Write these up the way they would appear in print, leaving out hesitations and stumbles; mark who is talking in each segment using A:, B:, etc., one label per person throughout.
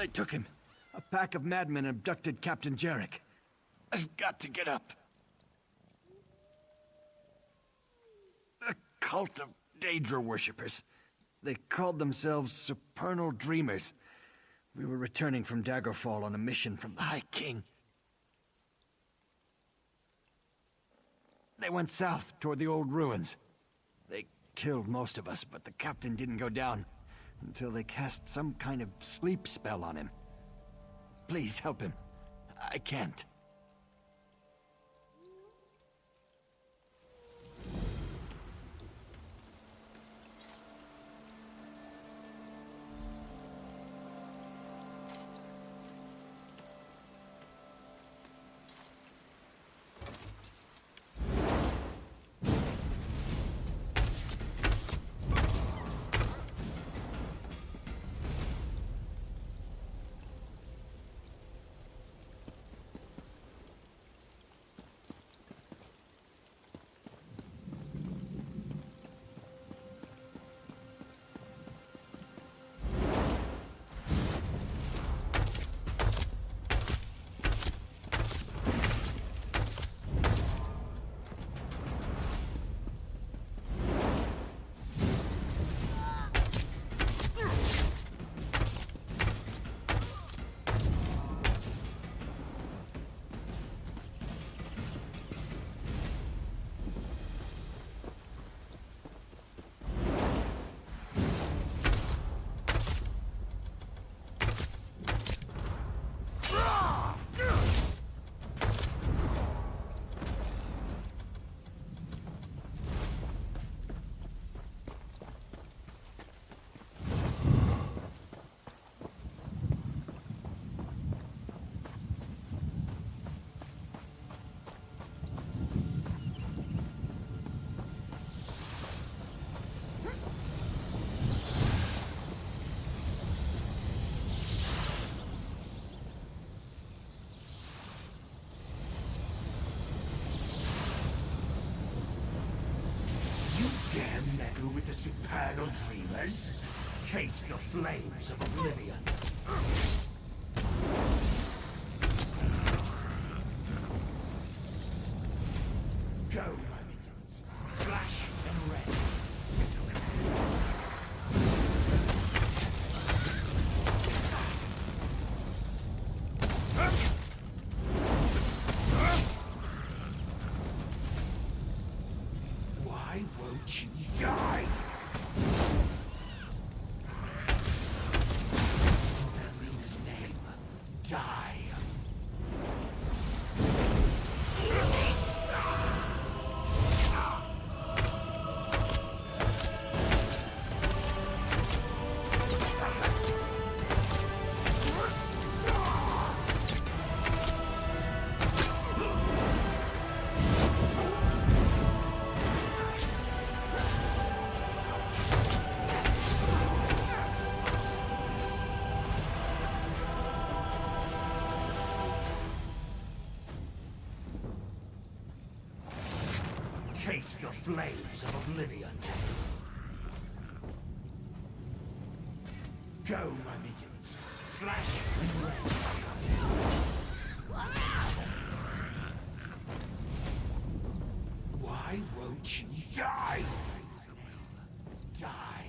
A: They took him. A pack of madmen abducted Captain Jarek. I've got to get up. The cult of Daedra worshippers. They called themselves Supernal Dreamers. We were returning from Daggerfall on a mission from the High King. They went south toward the old ruins. They killed most of us, but the captain didn't go down until they cast some kind of sleep spell on him. Please help him. I can't.
B: With the Supernal Dreamers, taste the flames of oblivion. Go, my minions. Slash and rend. Why won't you die? Athena's name. Die. Taste the flames of oblivion. Go, my minions. Slash and rend. Why won't you die? His name. Die.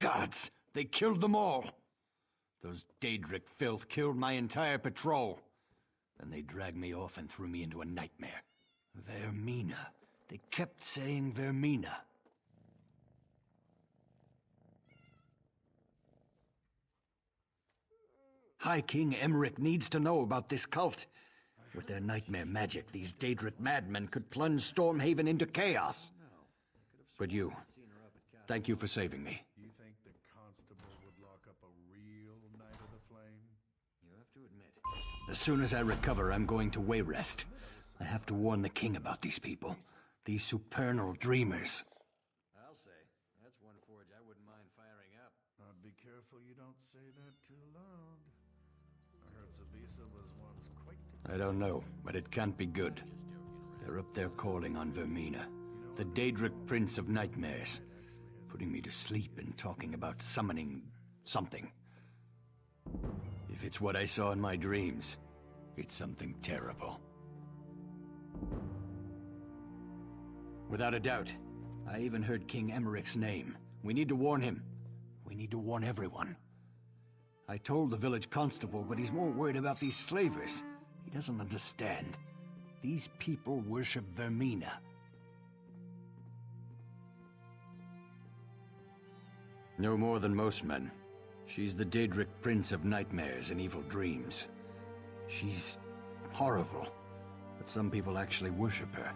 A: Gods! They killed them all! Those Daedric filth killed my entire patrol. Then they dragged me off and threw me into a nightmare. Vermina. They kept saying Vermina. High King Emmerich needs to know about this cult. With their nightmare magic, these Daedric madmen could plunge Stormhaven into chaos. But you, thank you for saving me.
C: You think the constable would lock up a real Knight of the Flame?
A: You have to admit. As soon as I recover, I'm going to Wayrest. I have to warn the king about these people. These supernal dreamers. I'll say. That's one forge I wouldn't mind firing up.
C: Be careful you don't say that too loud. I heard Sabisa was once quite...
A: I don't know, but it can't be good. They're up there calling on Vermina, the Daedric Prince of Nightmares, putting me to sleep and talking about summoning something. If it's what I saw in my dreams, it's something terrible. Without a doubt. I even heard King Emmerich's name. We need to warn him. We need to warn everyone. I told the village constable, but he's more worried about these slavers. He doesn't understand. These people worship Vermina. No more than most men. She's the Daedric Prince of Nightmares and Evil Dreams. She's horrible, but some people actually worship her.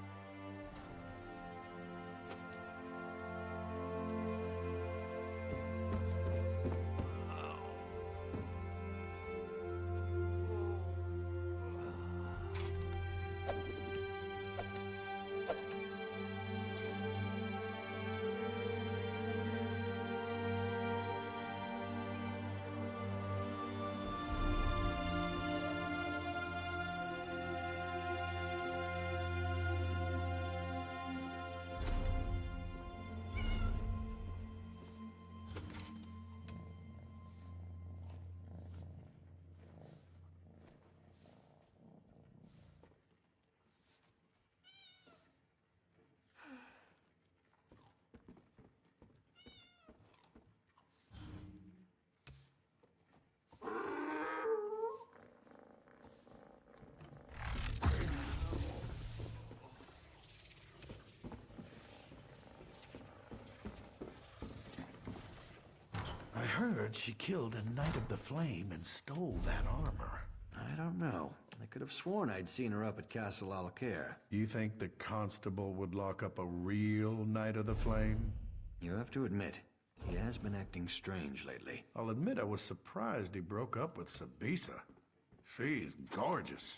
C: I heard she killed a Knight of the Flame and stole that armor.
A: I don't know. I could have sworn I'd seen her up at Castle Alcaire.
C: You think the constable would lock up a real Knight of the Flame?
A: You have to admit, he has been acting strange lately.
C: I'll admit I was surprised he broke up with Sabisa. She's gorgeous.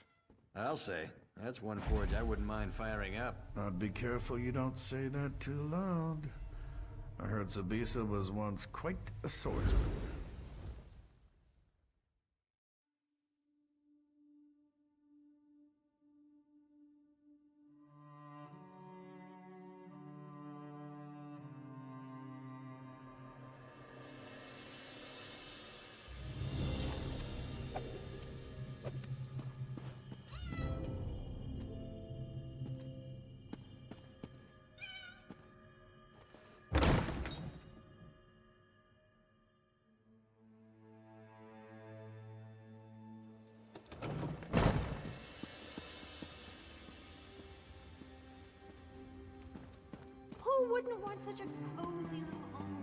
A: I'll say. That's one forge I wouldn't mind firing up.
C: Be careful you don't say that too loud. I heard Sabisa was once quite a swordsman.
D: Who wouldn't want such a cozy little home?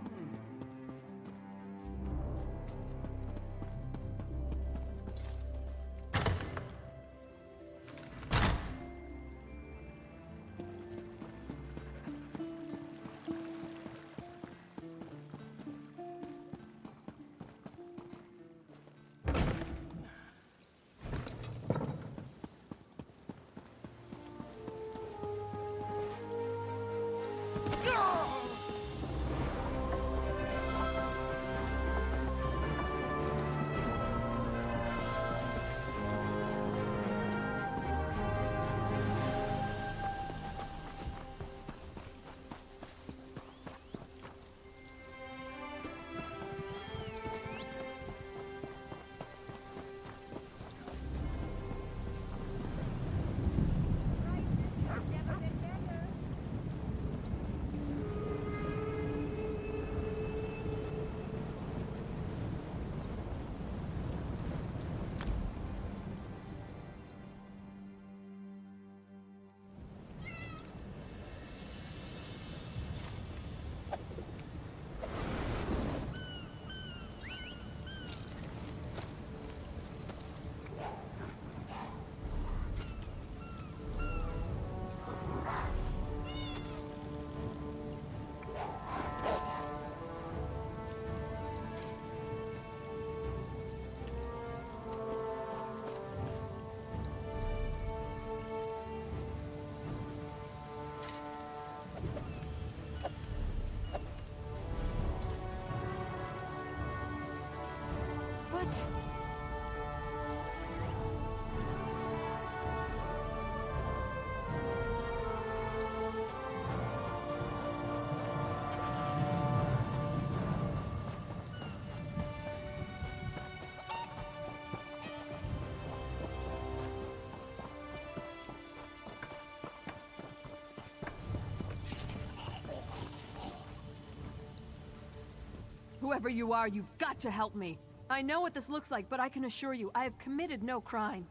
E: Whoever you are, you've got to help me. I know what this looks like, but I can assure you, I have committed no crime.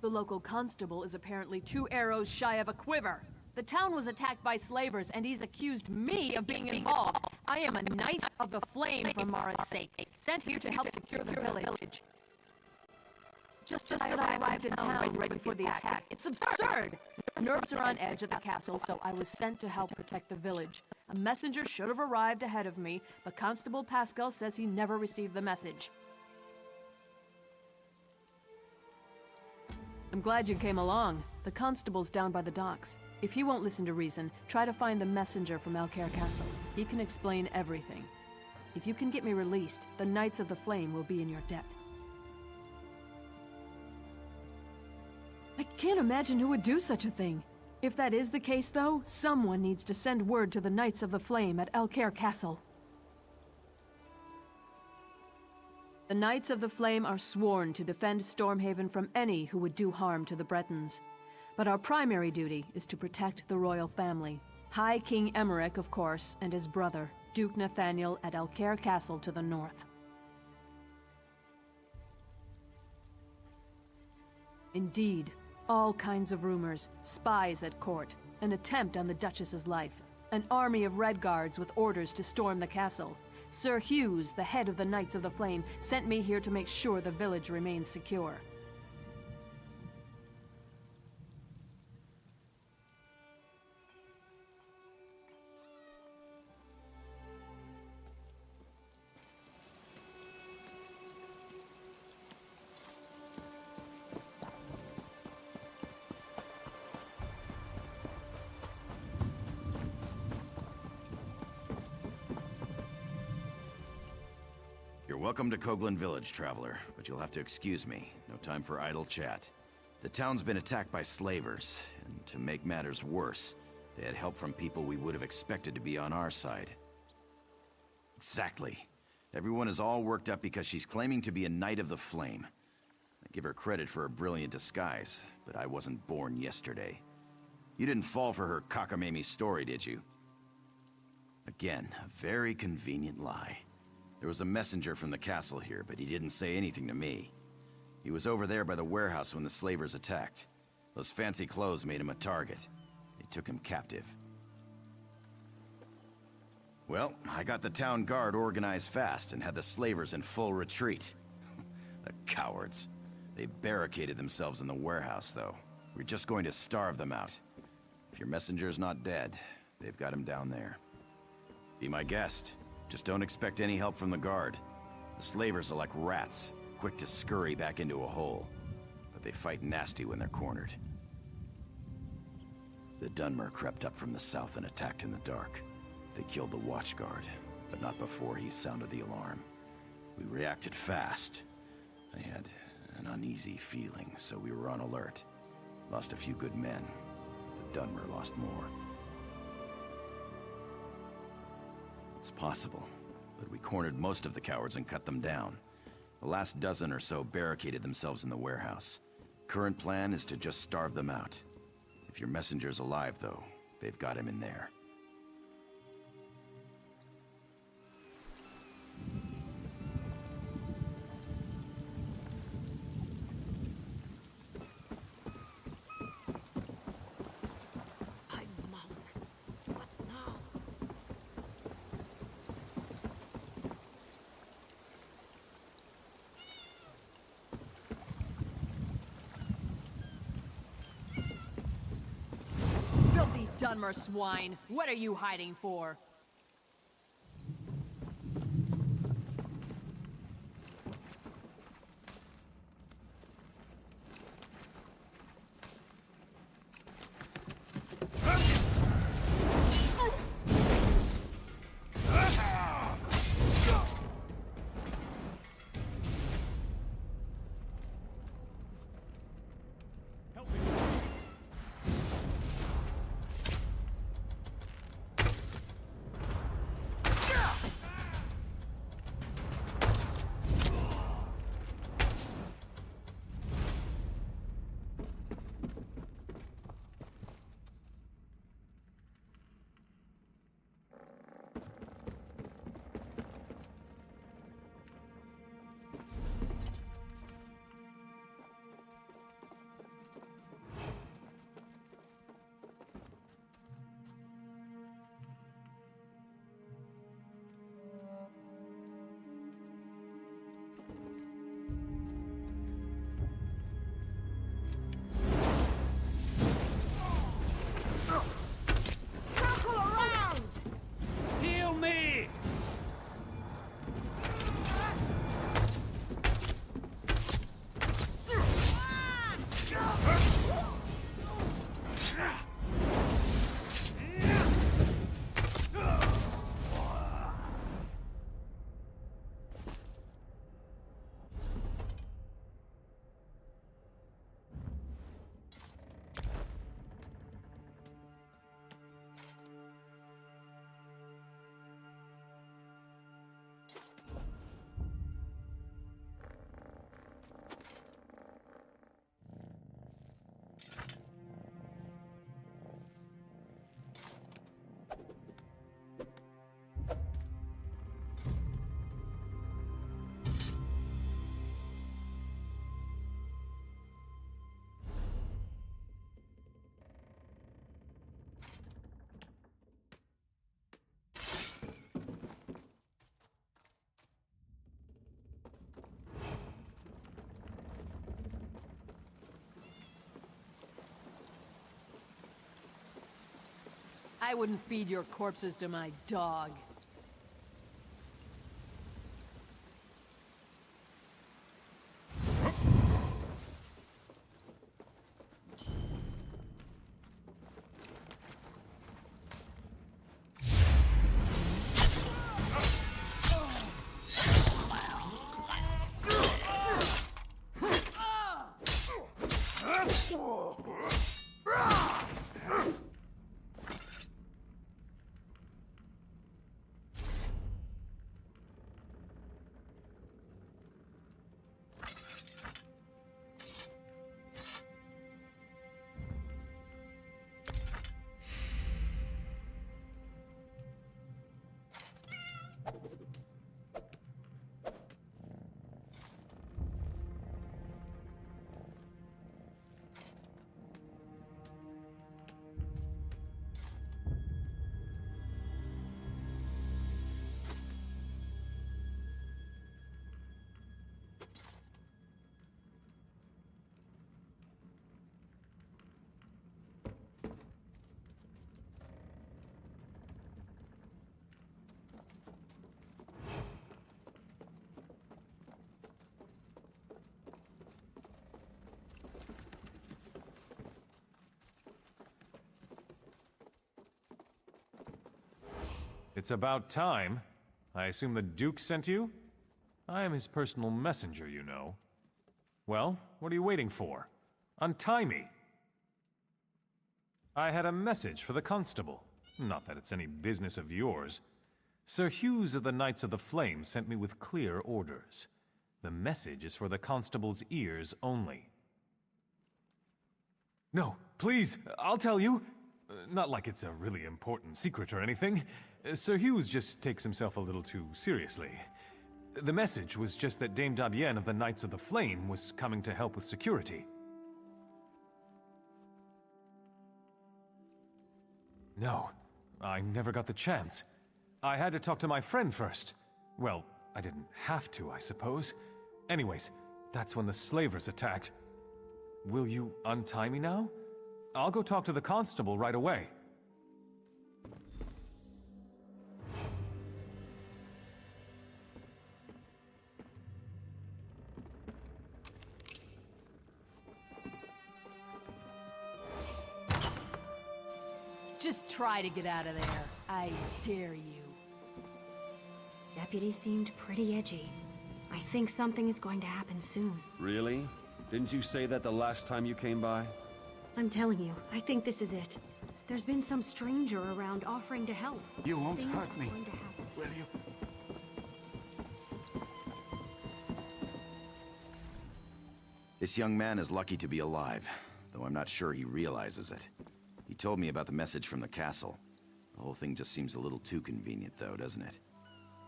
E: The local constable is apparently 2 arrows shy of a quiver. The town was attacked by slavers, and he's accused me of being involved. I am a Knight of the Flame for Mara's sake, sent here to help secure the village. Just as I arrived in town right before the attack. It's absurd! Nerves are on edge at the castle, so I was sent to help protect the village. A messenger should have arrived ahead of me, but Constable Pascal says he never received the message. I'm glad you came along. The constable's down by the docks. If he won't listen to reason, try to find the messenger from Alcaire Castle. He can explain everything. If you can get me released, the Knights of the Flame will be in your debt. I can't imagine who would do such a thing. If that is the case, though, someone needs to send word to the Knights of the Flame at Alcaire Castle. The Knights of the Flame are sworn to defend Stormhaven from any who would do harm to the Bretons. But our primary duty is to protect the royal family. High King Emmerich, of course, and his brother, Duke Nathaniel, at Alcaire Castle to the north. Indeed. All kinds of rumors, spies at court, an attempt on the Duchess's life, an army of Red Guards with orders to storm the castle. Sir Hughes, the head of the Knights of the Flame, sent me here to make sure the village remains secure.
F: Welcome to Coghlan Village, traveler, but you'll have to excuse me. No time for idle chat. The town's been attacked by slavers, and to make matters worse, they had help from people we would have expected to be on our side. Exactly. Everyone is all worked up because she's claiming to be a Knight of the Flame. I give her credit for a brilliant disguise, but I wasn't born yesterday. You didn't fall for her cockamamie story, did you? Again, a very convenient lie. There was a messenger from the castle here, but he didn't say anything to me. He was over there by the warehouse when the slavers attacked. Those fancy clothes made him a target. They took him captive. Well, I got the town guard organized fast and had the slavers in full retreat. The cowards. They barricaded themselves in the warehouse, though. We're just going to starve them out. If your messenger's not dead, they've got him down there. Be my guest. Just don't expect any help from the guard. The slavers are like rats, quick to scurry back into a hole. But they fight nasty when they're cornered. The Dunmer crept up from the south and attacked in the dark. They killed the watchguard, but not before he sounded the alarm. We reacted fast. I had an uneasy feeling, so we were on alert. Lost a few good men. The Dunmer lost more. It's possible, but we cornered most of the cowards and cut them down. The last dozen or so barricaded themselves in the warehouse. Current plan is to just starve them out. If your messenger's alive, though, they've got him in there.
E: Dunmer swine! What are you hiding for? I wouldn't feed your corpses to my dog.
G: It's about time. I assume the Duke sent you? I am his personal messenger, you know. Well, what are you waiting for? Untie me! I had a message for the constable. Not that it's any business of yours. Sir Hughes of the Knights of the Flame sent me with clear orders. The message is for the constable's ears only. No, please, I'll tell you. Not like it's a really important secret or anything. Sir Hughes just takes himself a little too seriously. The message was just that Dame Dabienne of the Knights of the Flame was coming to help with security. No, I never got the chance. I had to talk to my friend first. Well, I didn't have to, I suppose. Anyways, that's when the slavers attacked. Will you untie me now? I'll go talk to the constable right away.
E: Just try to get out of there. I dare you.
D: Deputy seemed pretty edgy. I think something is going to happen soon.
H: Really? Didn't you say that the last time you came by?
D: I'm telling you, I think this is it. There's been some stranger around offering to help.
A: You won't
D: Things
A: hurt
D: are
A: me,
D: going to happen.
A: will you?
F: This young man is lucky to be alive, though I'm not sure he realizes it. He told me about the message from the castle. The whole thing just seems a little too convenient, though, doesn't it?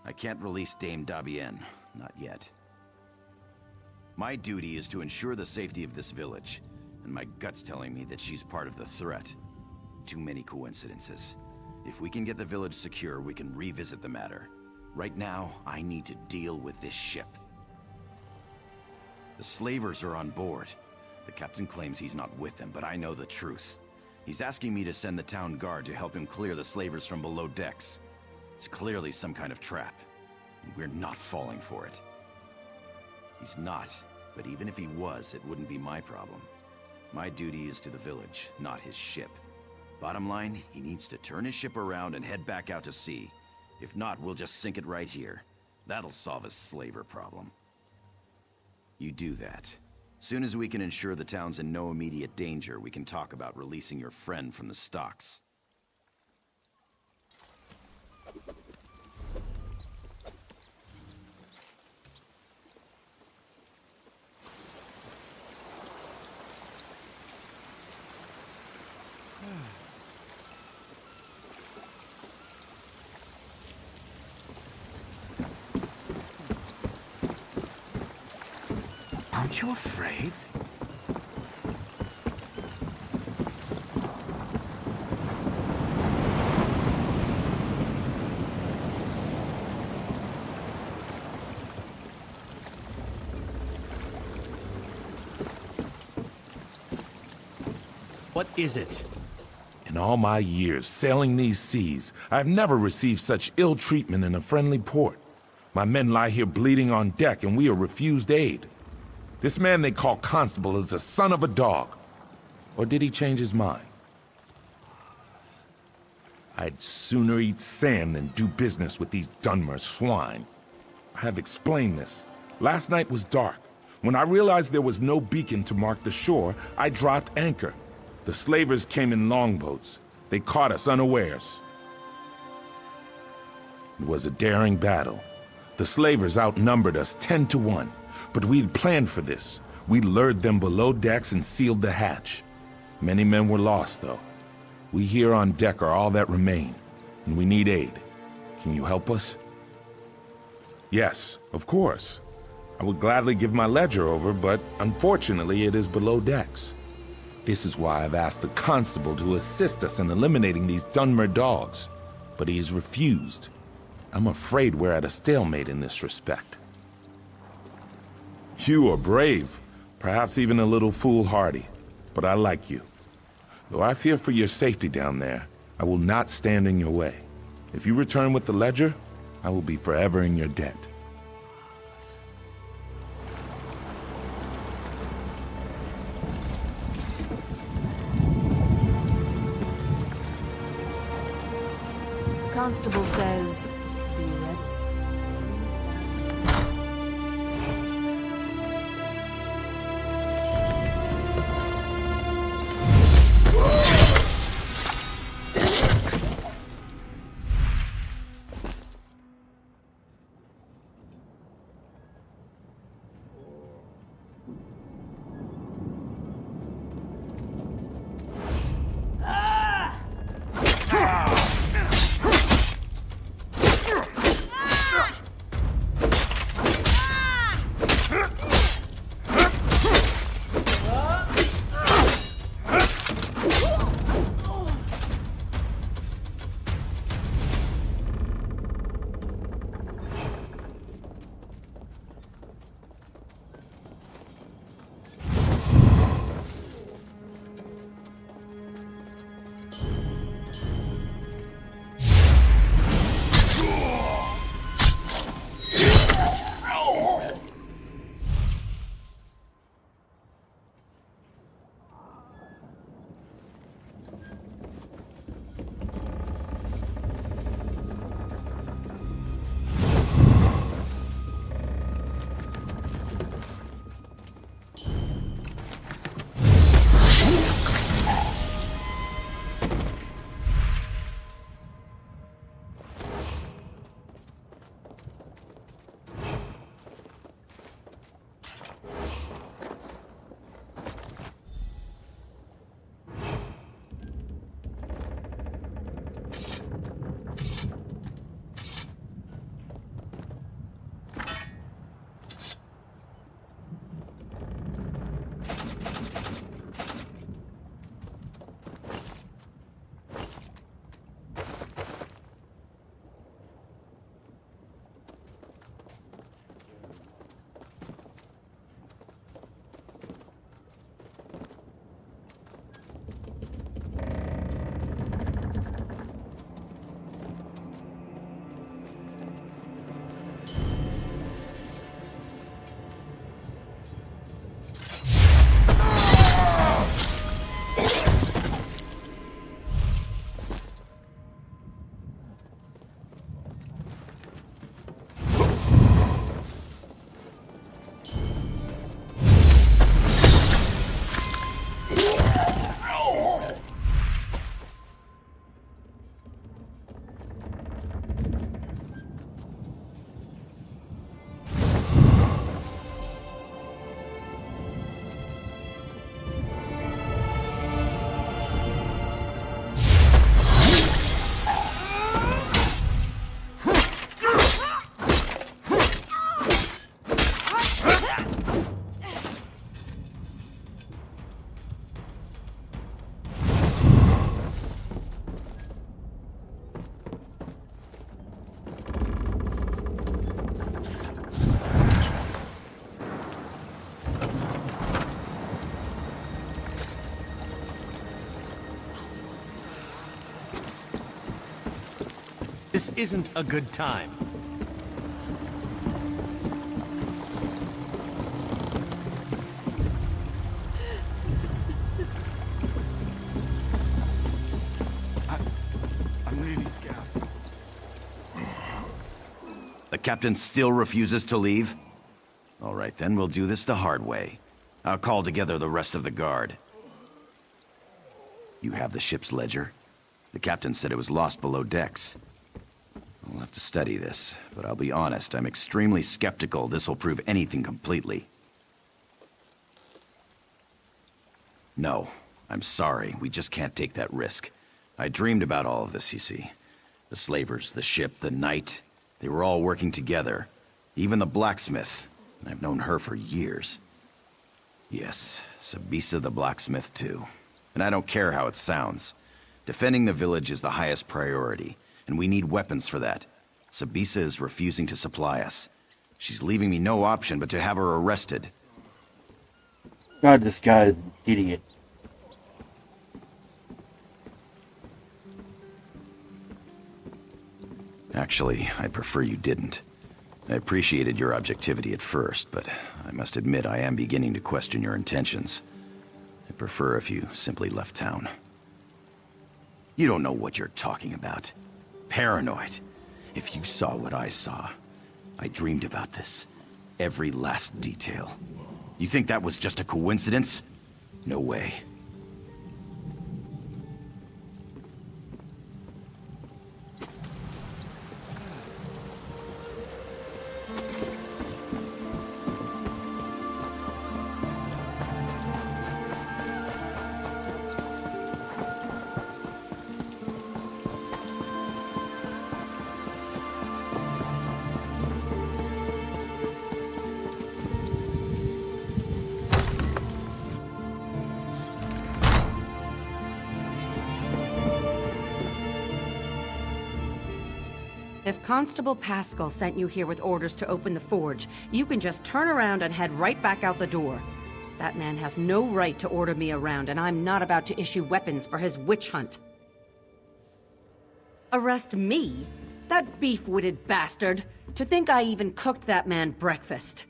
F: I can't release Dame Dabienne. Not yet. My duty is to ensure the safety of this village, and my gut's telling me that she's part of the threat. Too many coincidences. If we can get the village secure, we can revisit the matter. Right now, I need to deal with this ship. The slavers are on board. The captain claims he's not with them, but I know the truth. He's asking me to send the town guard to help him clear the slavers from below decks. It's clearly some kind of trap, and we're not falling for it. He's not, but even if he was, it wouldn't be my problem. My duty is to the village, not his ship. Bottom line, he needs to turn his ship around and head back out to sea. If not, we'll just sink it right here. That'll solve his slaver problem. You do that. Soon as we can ensure the town's in no immediate danger, we can talk about releasing your friend from the stocks.
B: Aren't you afraid?
I: What is it? In all my years sailing these seas, I've never received such ill treatment in a friendly port. My men lie here bleeding on deck and we are refused aid. This man they call Constable is the son of a dog. Or did he change his mind? I'd sooner eat sand than do business with these Dunmer swine. I have explained this. Last night was dark. When I realized there was no beacon to mark the shore, I dropped anchor. The slavers came in longboats. They caught us unawares. It was a daring battle. The slavers outnumbered us 10 to 1, but we'd planned for this. We lured them below decks and sealed the hatch. Many men were lost, though. We here on deck are all that remain, and we need aid. Can you help us? Yes, of course. I would gladly give my ledger over, but unfortunately it is below decks. This is why I've asked the constable to assist us in eliminating these Dunmer dogs, but he has refused. I'm afraid we're at a stalemate in this respect. You are brave, perhaps even a little foolhardy, but I like you. Though I fear for your safety down there, I will not stand in your way. If you return with the ledger, I will be forever in your debt.
E: Constable says... Are you ready?
J: isn't a good time.
C: I'm really scared.
F: The captain still refuses to leave? All right, then we'll do this the hard way. I'll call together the rest of the guard. You have the ship's ledger? The captain said it was lost below decks. I'll have to study this, but I'll be honest, I'm extremely skeptical this will prove anything completely. No, I'm sorry, we just can't take that risk. I dreamed about all of this, you see. The slavers, the ship, the knight, they were all working together. Even the blacksmith. I've known her for years. Yes, Sabisa the blacksmith too. And I don't care how it sounds. Defending the village is the highest priority, and we need weapons for that. Sabisa is refusing to supply us. She's leaving me no option but to have her arrested.
K: God, this guy is an idiot.
F: Actually, I'd prefer you didn't. I appreciated your objectivity at first, but I must admit I am beginning to question your intentions. I'd prefer if you simply left town. You don't know what you're talking about. Paranoid. If you saw what I saw, I dreamed about this. Every last detail. You think that was just a coincidence? No way.
L: If Constable Pascal sent you here with orders to open the forge, you can just turn around and head right back out the door. That man has no right to order me around, and I'm not about to issue weapons for his witch hunt. Arrest me? That beef-witted bastard! To think I even cooked that man breakfast.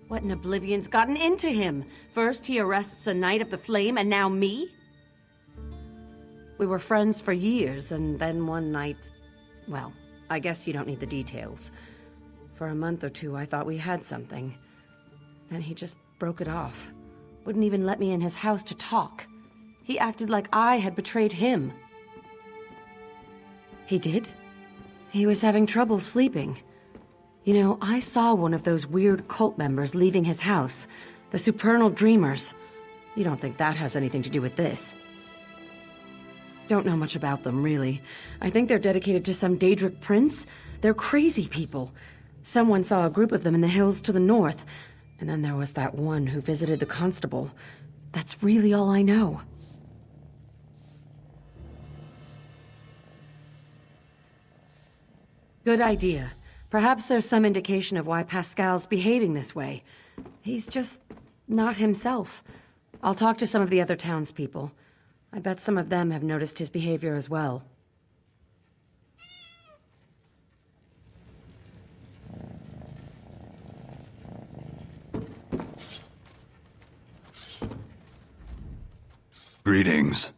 L: What in oblivion's gotten into him? First he arrests a Knight of the Flame, and now me? We were friends for years, and then one night... well, I guess you don't need the details. For a month or two, I thought we had something. Then he just broke it off. Wouldn't even let me in his house to talk. He acted like I had betrayed him. He did? He was having trouble sleeping. You know, I saw one of those weird cult members leaving his house. The Supernal Dreamers. You don't think that has anything to do with this? Don't know much about them, really. I think they're dedicated to some Daedric prince. They're crazy people. Someone saw a group of them in the hills to the north. And then there was that one who visited the constable. That's really all I know. Good idea. Perhaps there's some indication of why Pascal's behaving this way. He's just not himself. I'll talk to some of the other townspeople. I bet some of them have noticed his behavior as well.
B: Greetings.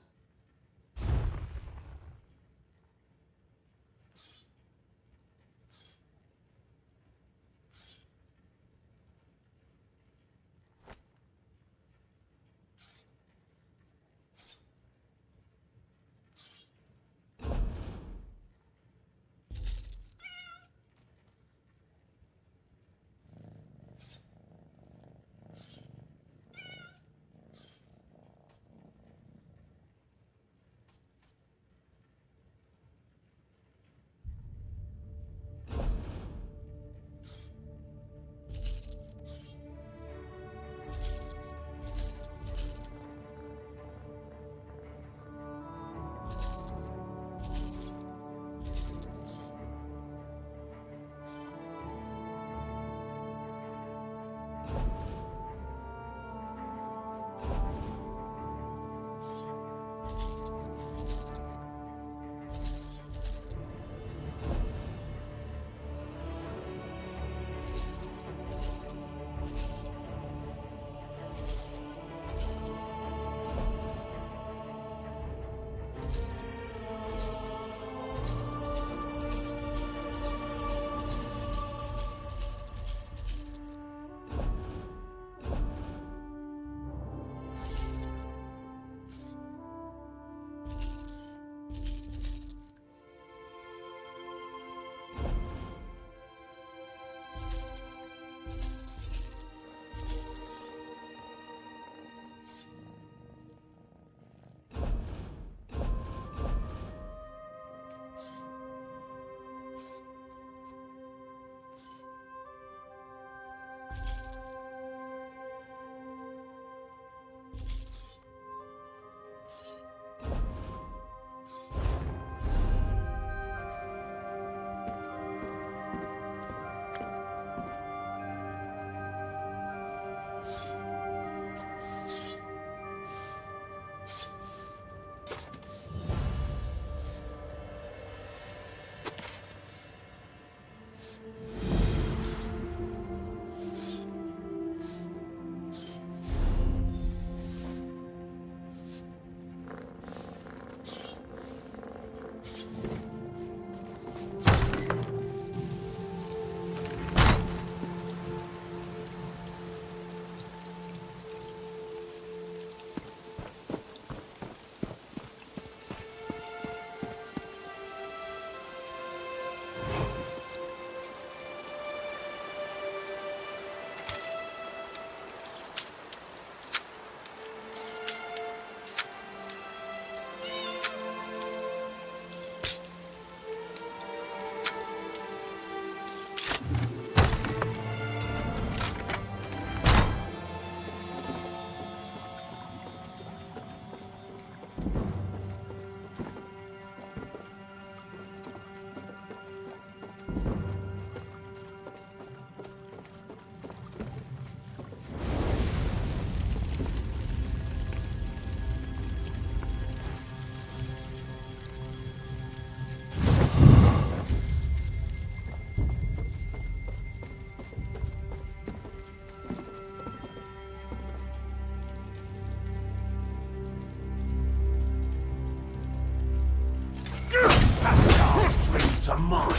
B: Dreams are mine.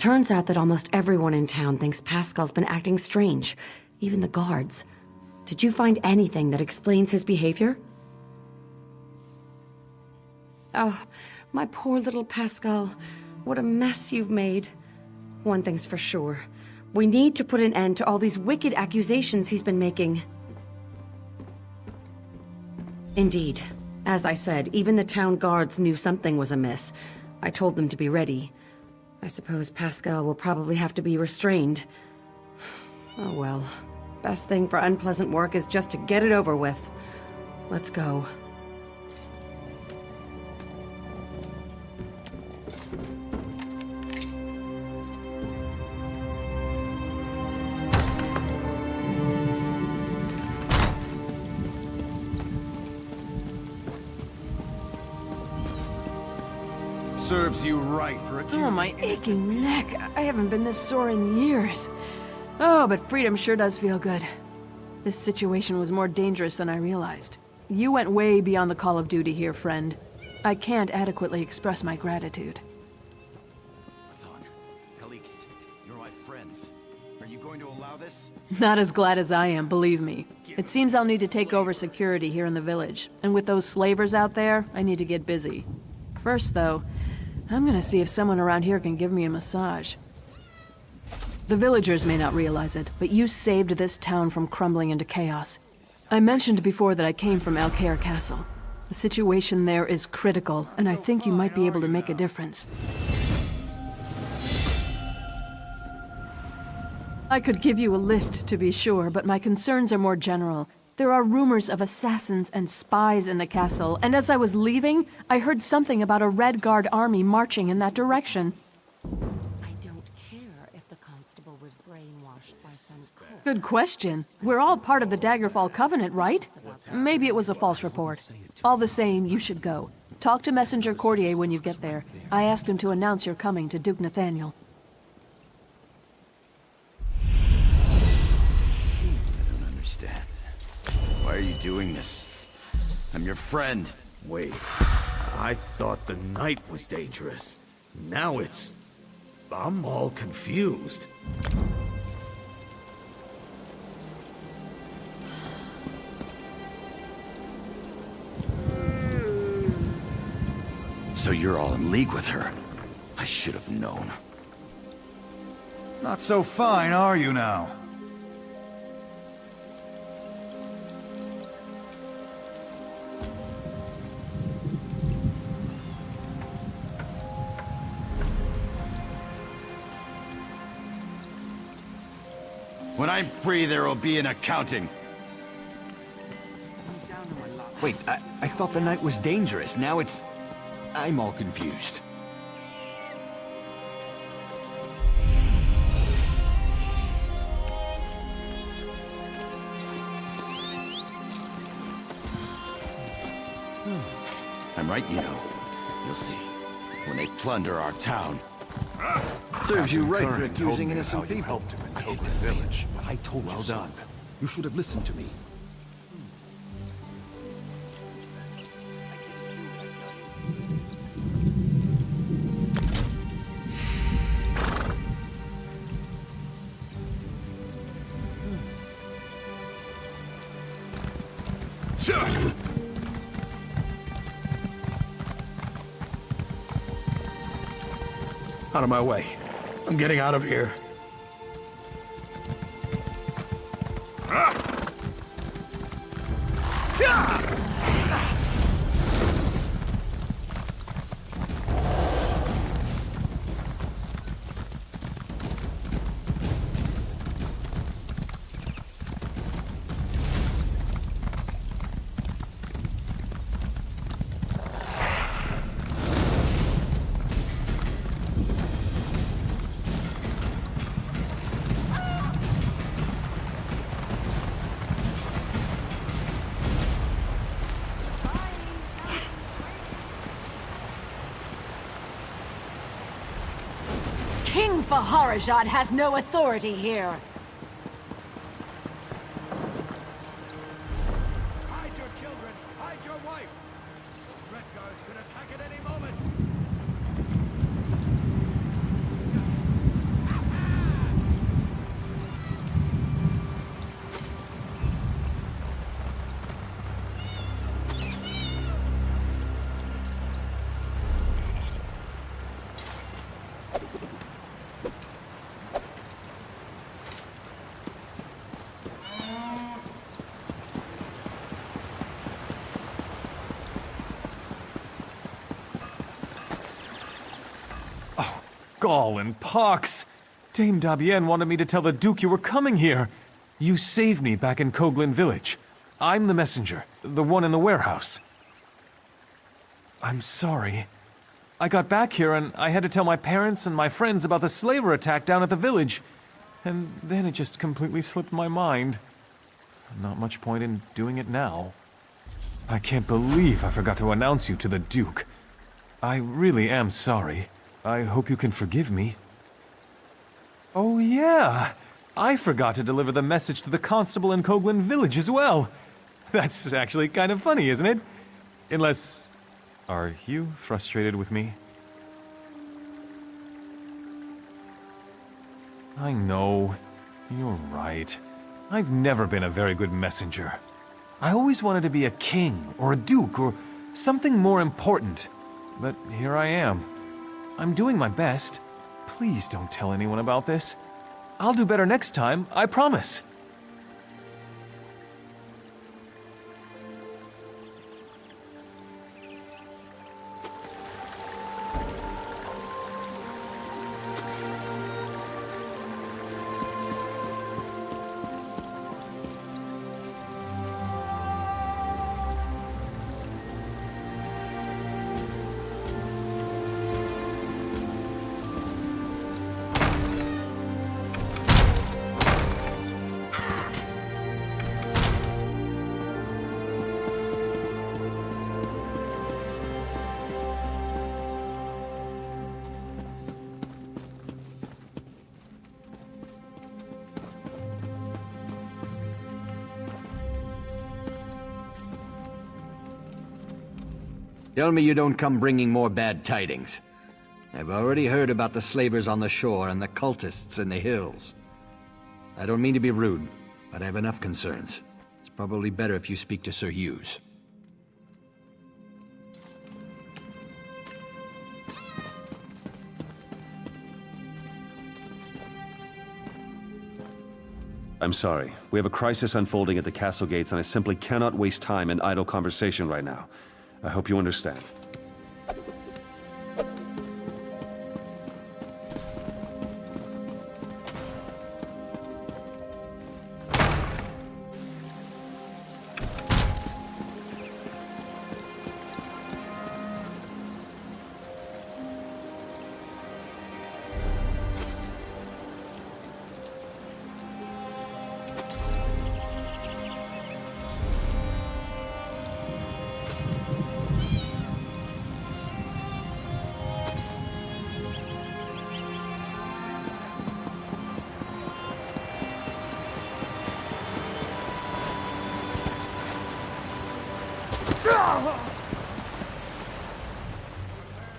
L: Turns out that almost everyone in town thinks Pascal's been acting strange, even the guards. Did you find anything that explains his behavior? Oh, my poor little Pascal. What a mess you've made. One thing's for sure. We need to put an end to all these wicked accusations he's been making. Indeed. As I said, even the town guards knew something was amiss. I told them to be ready. I suppose Pascal will probably have to be restrained. Oh well. Best thing for unpleasant work is just to get it over with. Let's go.
A: Serves you right for accusing...
E: Oh, my aching neck. I haven't been this sore in years. Oh, but freedom sure does feel good. This situation was more dangerous than I realized. You went way beyond the call of duty here, friend. I can't adequately express my gratitude.
F: You're my friends. Are you going to allow this?
E: Not as glad as I am, believe me. It seems I'll need to take over security here in the village. And with those slavers out there, I need to get busy. First, though, I'm gonna see if someone around here can give me a massage. The villagers may not realize it, but you saved this town from crumbling into chaos. I mentioned before that I came from Alcair Castle. The situation there is critical, and I think you might be able to make a difference. I could give you a list, to be sure, but my concerns are more general. There are rumors of assassins and spies in the castle, and as I was leaving, I heard something about a Red Guard army marching in that direction.
L: I don't care if the constable was brainwashed by some cook.
E: Good question. We're all part of the Daggerfall Covenant, right? Maybe it was a false report. All the same, you should go. Talk to Messenger Courtier when you get there. I asked him to announce your coming to Duke Nathaniel.
F: Why are you doing this? I'm your friend.
B: Wait, I thought the night was dangerous. Now it's... I'm all confused.
F: So you're all in league with her. I should have known.
A: Not so fine, are you now?
F: When I'm free, there will be an accounting.
A: Wait, I thought the night was dangerous. Now it's... I'm all confused.
F: I'm right, you know. You'll see. When they plunder our town.
A: Serves you right for
G: Curran told
A: accusing
G: me
A: innocent
G: how you
A: people.
G: helped him in
A: I hate
G: Copeland
A: to say it,
G: Village.
A: but I told you so.
G: Well done. You should have listened to me.
C: Out of my way. I'm getting out of here.
L: King Faharajad has no authority here.
B: Hide your children! Hide your wife! Red Guards can attack at any moment!
G: Gall and pox! Dame Dabienne wanted me to tell the Duke you were coming here. You saved me back in Coglin Village. I'm the messenger, the one in the warehouse. I'm sorry. I got back here and I had to tell my parents and my friends about the slaver attack down at the village. And then it just completely slipped my mind. Not much point in doing it now. I can't believe I forgot to announce you to the Duke. I really am sorry. I hope you can forgive me. Oh yeah! I forgot to deliver the message to the constable in Coglin Village as well. That's actually kind of funny, isn't it? Unless... Are you frustrated with me? I know. You're right. I've never been a very good messenger. I always wanted to be a king, or a duke, or something more important. But here I am. I'm doing my best. Please don't tell anyone about this. I'll do better next time, I promise.
A: Tell me you don't come bringing more bad tidings. I've already heard about the slavers on the shore and the cultists in the hills. I don't mean to be rude, but I have enough concerns. It's probably better if you speak to Sir Hughes.
H: I'm sorry. We have a crisis unfolding at the castle gates, and I simply cannot waste time in idle conversation right now. I hope you understand.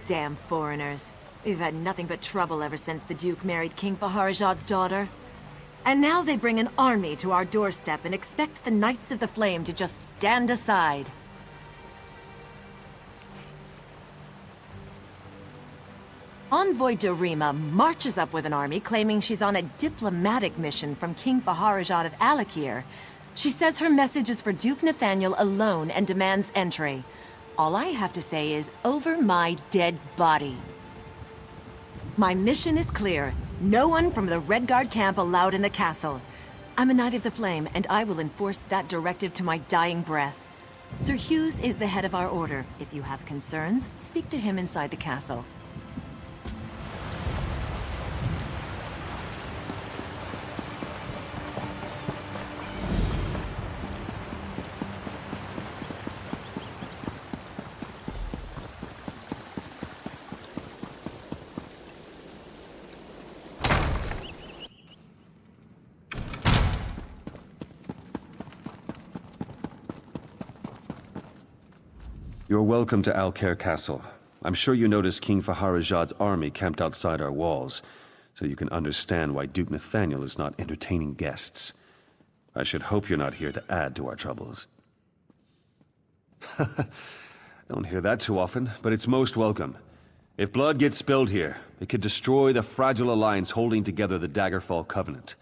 J: Damn foreigners. We've had nothing but trouble ever since the Duke married King Faharazad's daughter. And now they bring an army to our doorstep and expect the Knights of the Flame to just stand aside. Envoy Dorima marches up with an army claiming she's on a diplomatic mission from King Faharazad of Alakir. She says her message is for Duke Nathaniel alone and demands entry. All I have to say is, over my dead body. My mission is clear. No one from the Red Guard camp allowed in the castle. I'm a Knight of the Flame, and I will enforce that directive to my dying breath. Sir Hughes is the head of our order. If you have concerns, speak to him inside the castle.
H: You're welcome to Alcair Castle. I'm sure you noticed King Faharazad's army camped outside our walls, so you can understand why Duke Nathaniel is not entertaining guests. I should hope you're not here to add to our troubles. Don't hear that too often, but it's most welcome. If blood gets spilled here, it could destroy the fragile alliance holding together the Daggerfall Covenant.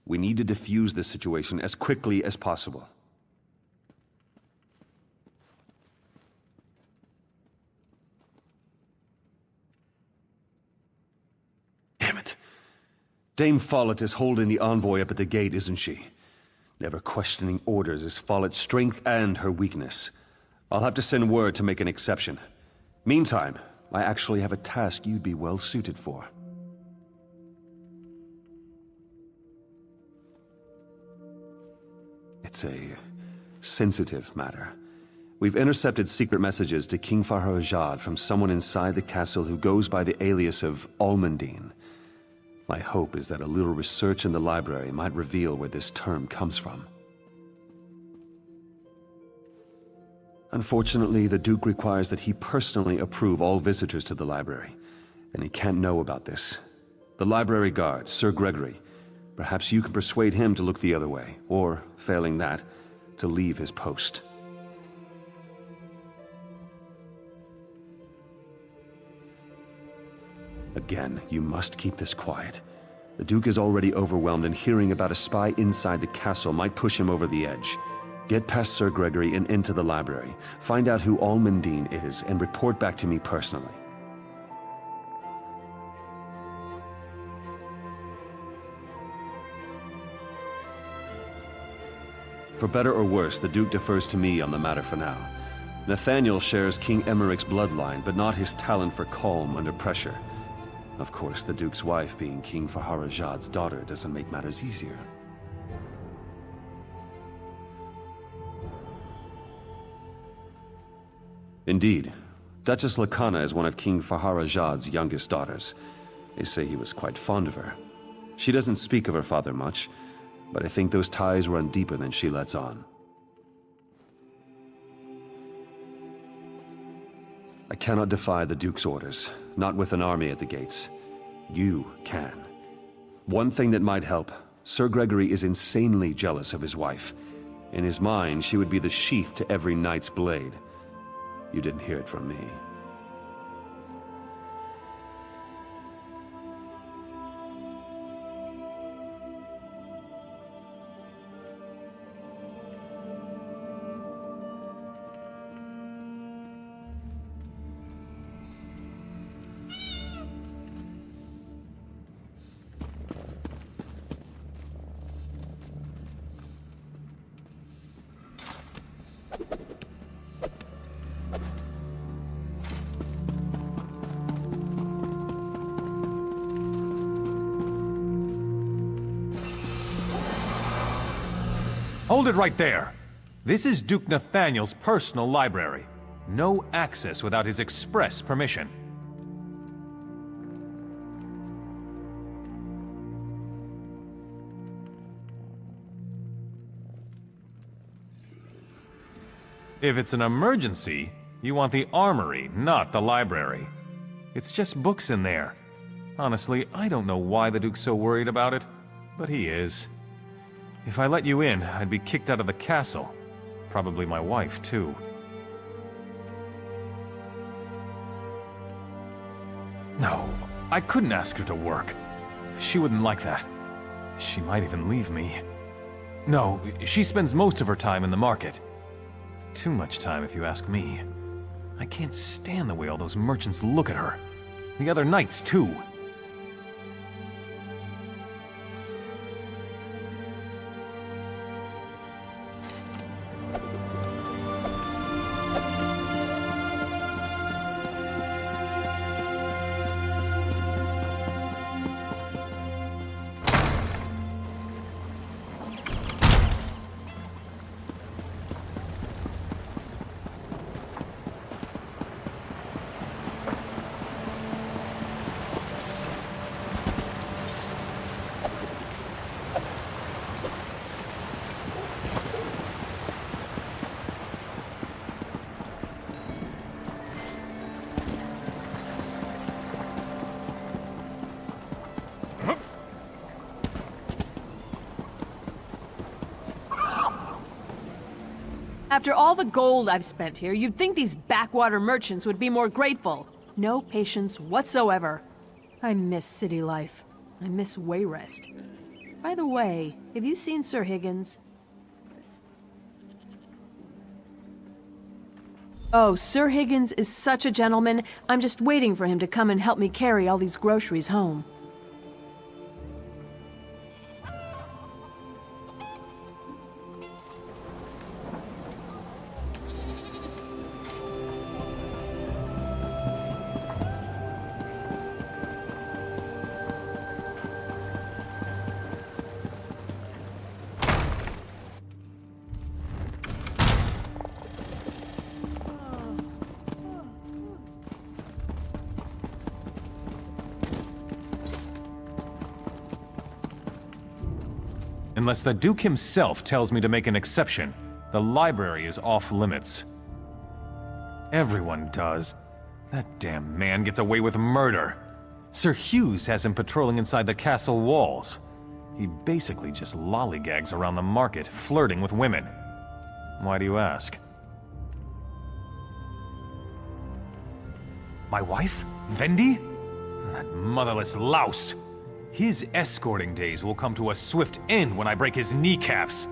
H: We need to defuse this situation as quickly as possible. Damn it. Dame Follett is holding the envoy up at the gate, isn't she? Never questioning orders is Follett's strength and her weakness. I'll have to send word to make an exception. Meantime, I actually have a task you'd be well suited for. It's a sensitive matter. We've intercepted secret messages to King Faharazad from someone inside the castle who goes by the alias of Almundine. My hope is that a little research in the library might reveal where this term comes from. Unfortunately, the Duke requires that he personally approve all visitors to the library, and he can't know about this. The library guard, Sir Gregory, Perhaps you can persuade him to look the other way, or, failing that, to leave his post. Again, you must keep this quiet. The Duke is already overwhelmed, and hearing about a spy inside the castle might push him over the edge. Get past Sir Gregory and into the library. Find out who Almundine is, and report back to me personally. For better or worse, the Duke defers to me on the matter for now. Nathaniel shares King Emmerich's bloodline, but not his talent for calm under pressure. Of course, the Duke's wife being King Faharajad's daughter doesn't make matters easier. Indeed. Duchess Lakana is one of King Faharajad's youngest daughters. They say he was quite fond of her. She doesn't speak of her father much, but I think those ties run deeper than she lets on. I cannot defy the Duke's orders, not with an army at the gates. You can. One thing that might help, Sir Gregory is insanely jealous of his wife. In his mind, she would be the sheath to every knight's blade. You didn't hear it from me.
G: Hold it right there! This is Duke Nathaniel's personal library. No access without his express permission. If it's an emergency, you want the armory, not the library. It's just books in there. Honestly, I don't know why the Duke's so worried about it, but he is. If I let you in, I'd be kicked out of the castle. Probably my wife, too. No, I couldn't ask her to work. She wouldn't like that. She might even leave me. No, she spends most of her time in the market. Too much time, if you ask me. I can't stand the way all those merchants look at her. The other knights, too.
E: After all the gold I've spent here, you'd think these backwater merchants would be more grateful. No patience whatsoever. I miss city life. I miss Wayrest. By the way, have you seen Sir Higgins? Oh, Sir Higgins is such a gentleman. I'm just waiting for him to come and help me carry all these groceries home.
G: Unless the Duke himself tells me to make an exception, the library is off limits. Everyone does. That damn man gets away with murder. Sir Hughes has him patrolling inside the castle walls. He basically just lollygags around the market, flirting with women. Why do you ask? My wife? Vendi? That motherless louse! His escorting days will come to a swift end when I break his kneecaps!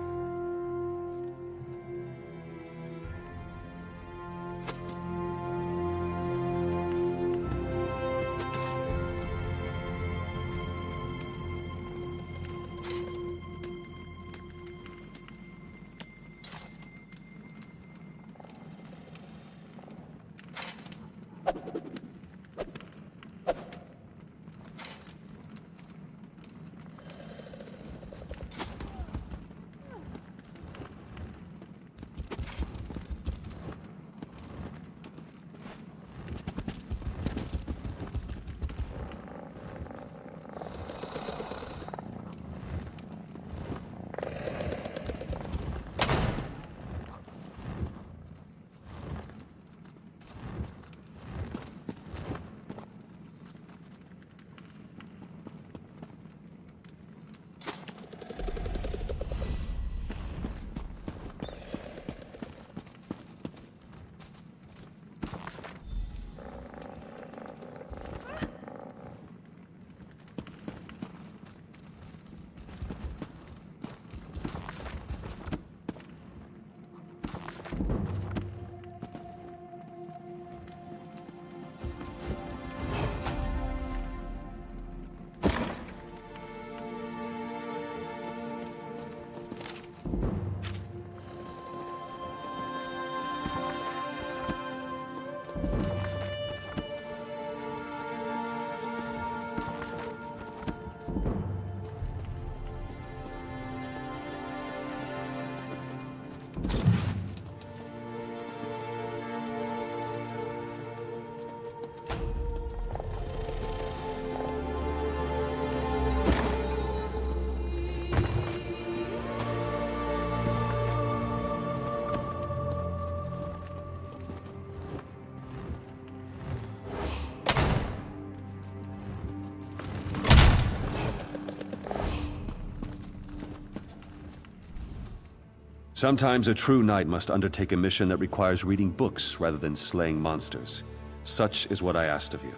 H: Sometimes a true knight must undertake a mission that requires reading books rather than slaying monsters. Such is what I asked of you.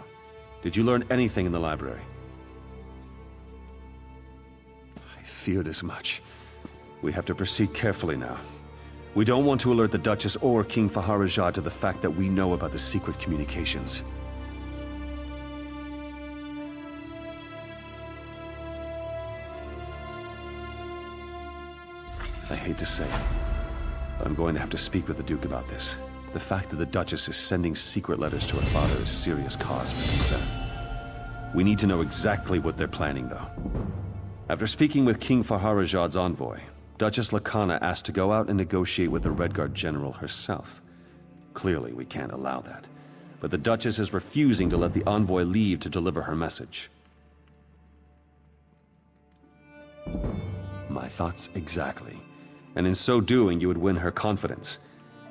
H: Did you learn anything in the library? I feared as much. We have to proceed carefully now. We don't want to alert the Duchess or King Faharajah to the fact that we know about the secret communications. I hate to say it, but I'm going to have to speak with the Duke about this. The fact that the Duchess is sending secret letters to her father is serious cause for concern. We need to know exactly what they're planning, though. After speaking with King Faharajah's envoy, Duchess Lakana asked to go out and negotiate with the Redguard General herself. Clearly, we can't allow that. But the Duchess is refusing to let the envoy leave to deliver her message. My thoughts exactly. And in so doing, you would win her confidence.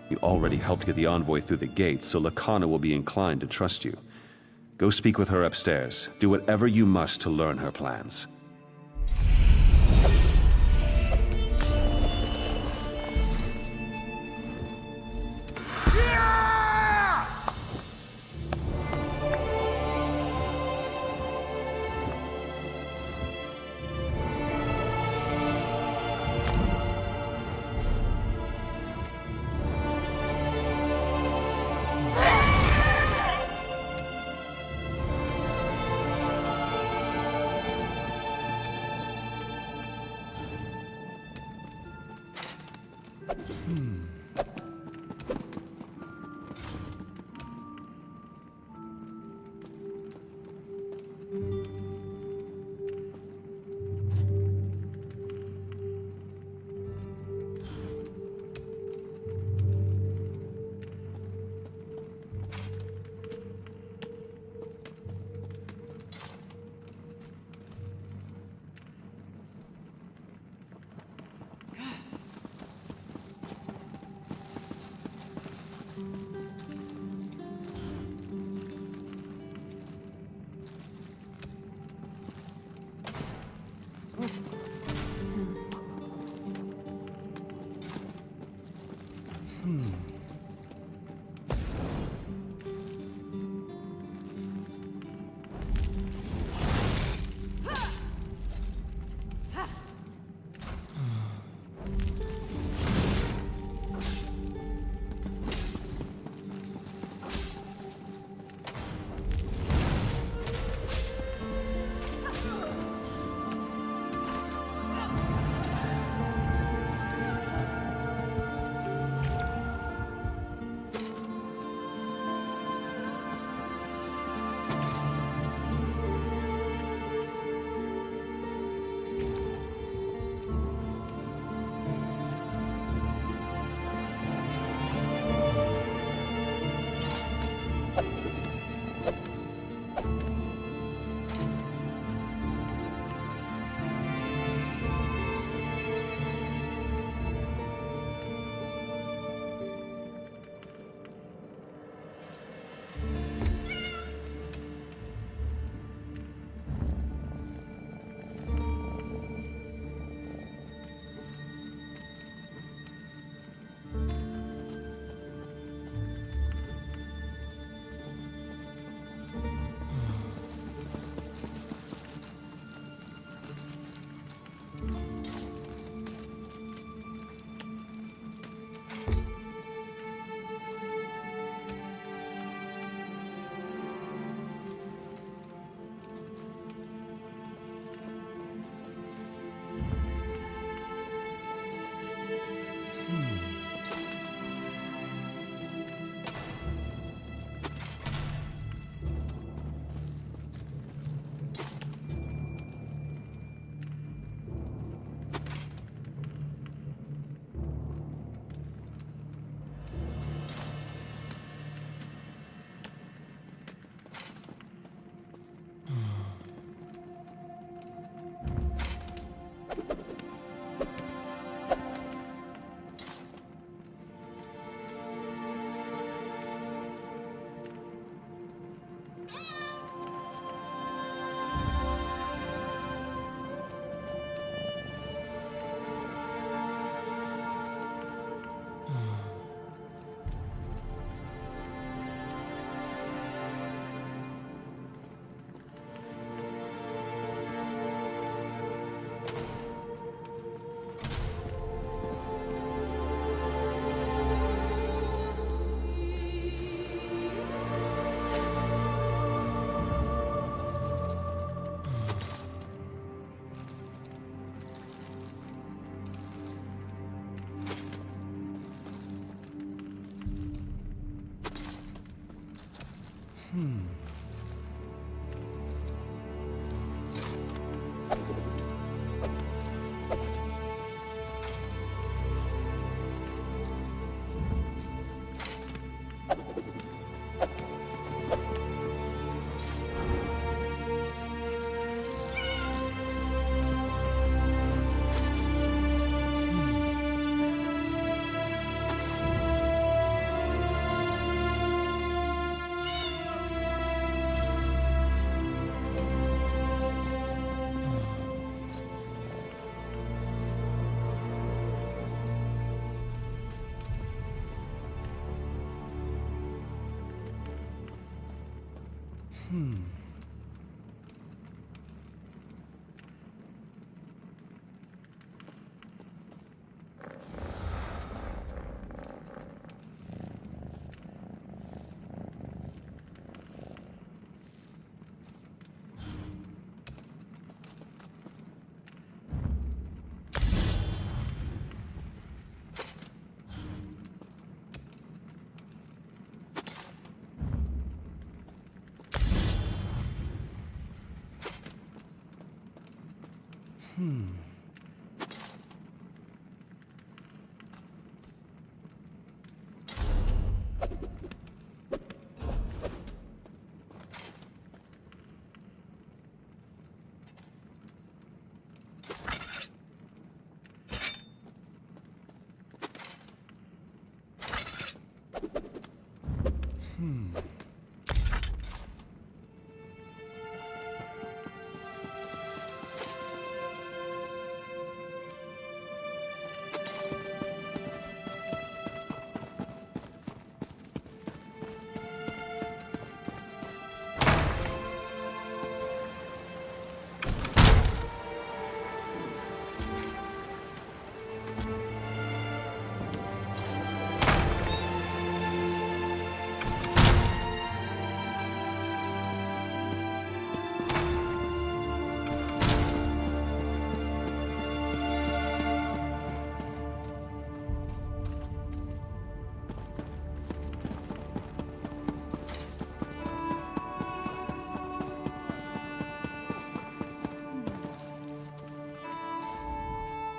H: You already helped get the envoy through the gates, so Lakana will be inclined to trust you. Go speak with her upstairs. Do whatever you must to learn her plans.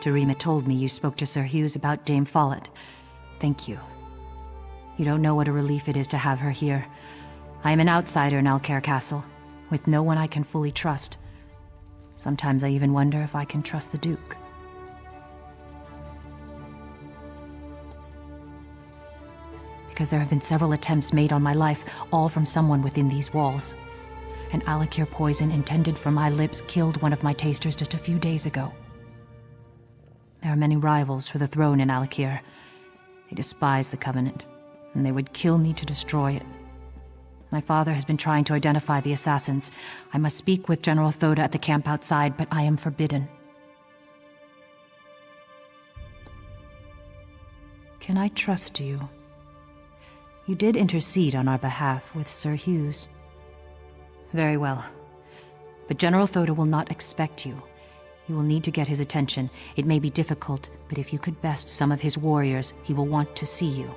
M: Dorima told me you spoke to Sir Hughes about Dame Follett. Thank you. You don't know what a relief it is to have her here. I am an outsider in Alcaire Castle, with no one I can fully trust. Sometimes I even wonder if I can trust the Duke. Because there have been several attempts made on my life, all from someone within these walls. An Alakir poison intended for my lips killed one of my tasters just a few days ago. There are many rivals for the throne in Alakir. They despise the Covenant, and they would kill me to destroy it. My father has been trying to identify the assassins. I must speak with General Thoda at the camp outside, but I am forbidden. Can I trust you? You did intercede on our behalf with Sir Hughes. Very well. But General Thoda will not expect you. You will need to get his attention. It may be difficult, but if you could best some of his warriors, he will want to see you.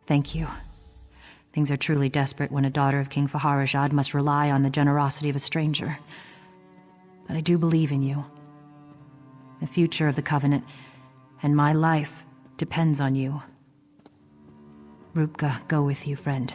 M: Thank you. Things are truly desperate when a daughter of King Faharajad must rely on the generosity of a stranger. But I do believe in you. The future of the Covenant, and my life, depends on you. Rupka, go with you, friend.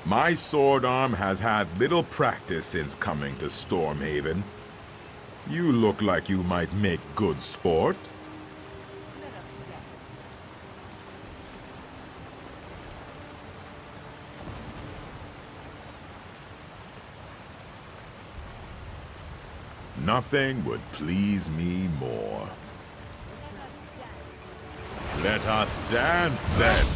I: My sword arm has had little practice since coming to Stormhaven. You look like you might make good sport. Nothing would please me more. Let us dance then.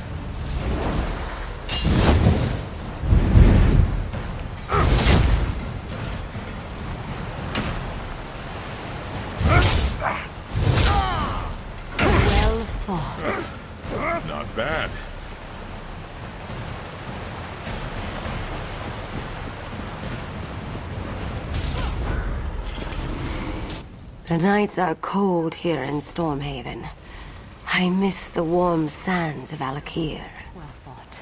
I: Not bad.
N: The nights are cold here in Stormhaven. I miss the warm sands of Alakir.
M: Well fought.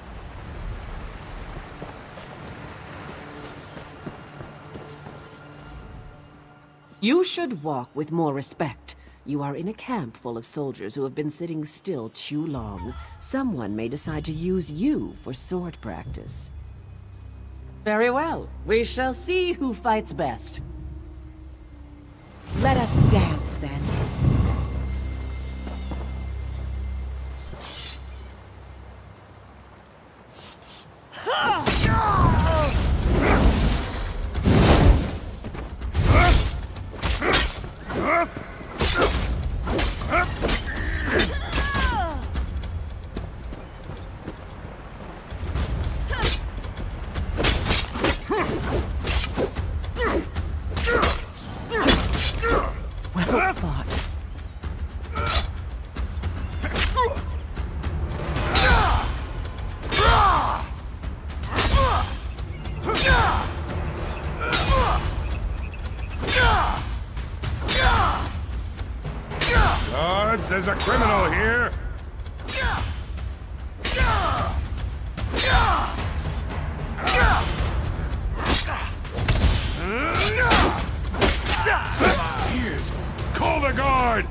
L: You should walk with more respect. You are in a camp full of soldiers who have been sitting still too long. Someone may decide to use you for sword practice. Very well. We shall see who fights best.
N: Let us dance then.
L: Well fought.
I: Guards, there's a criminal here! Tears! Call the guard!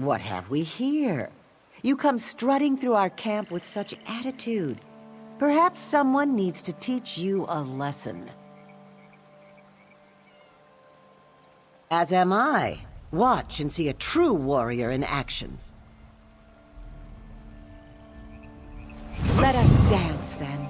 O: What have we here? You come strutting through our camp with such attitude. Perhaps someone needs to teach you a lesson. As am I. Watch and see a true warrior in action. Let us dance, then.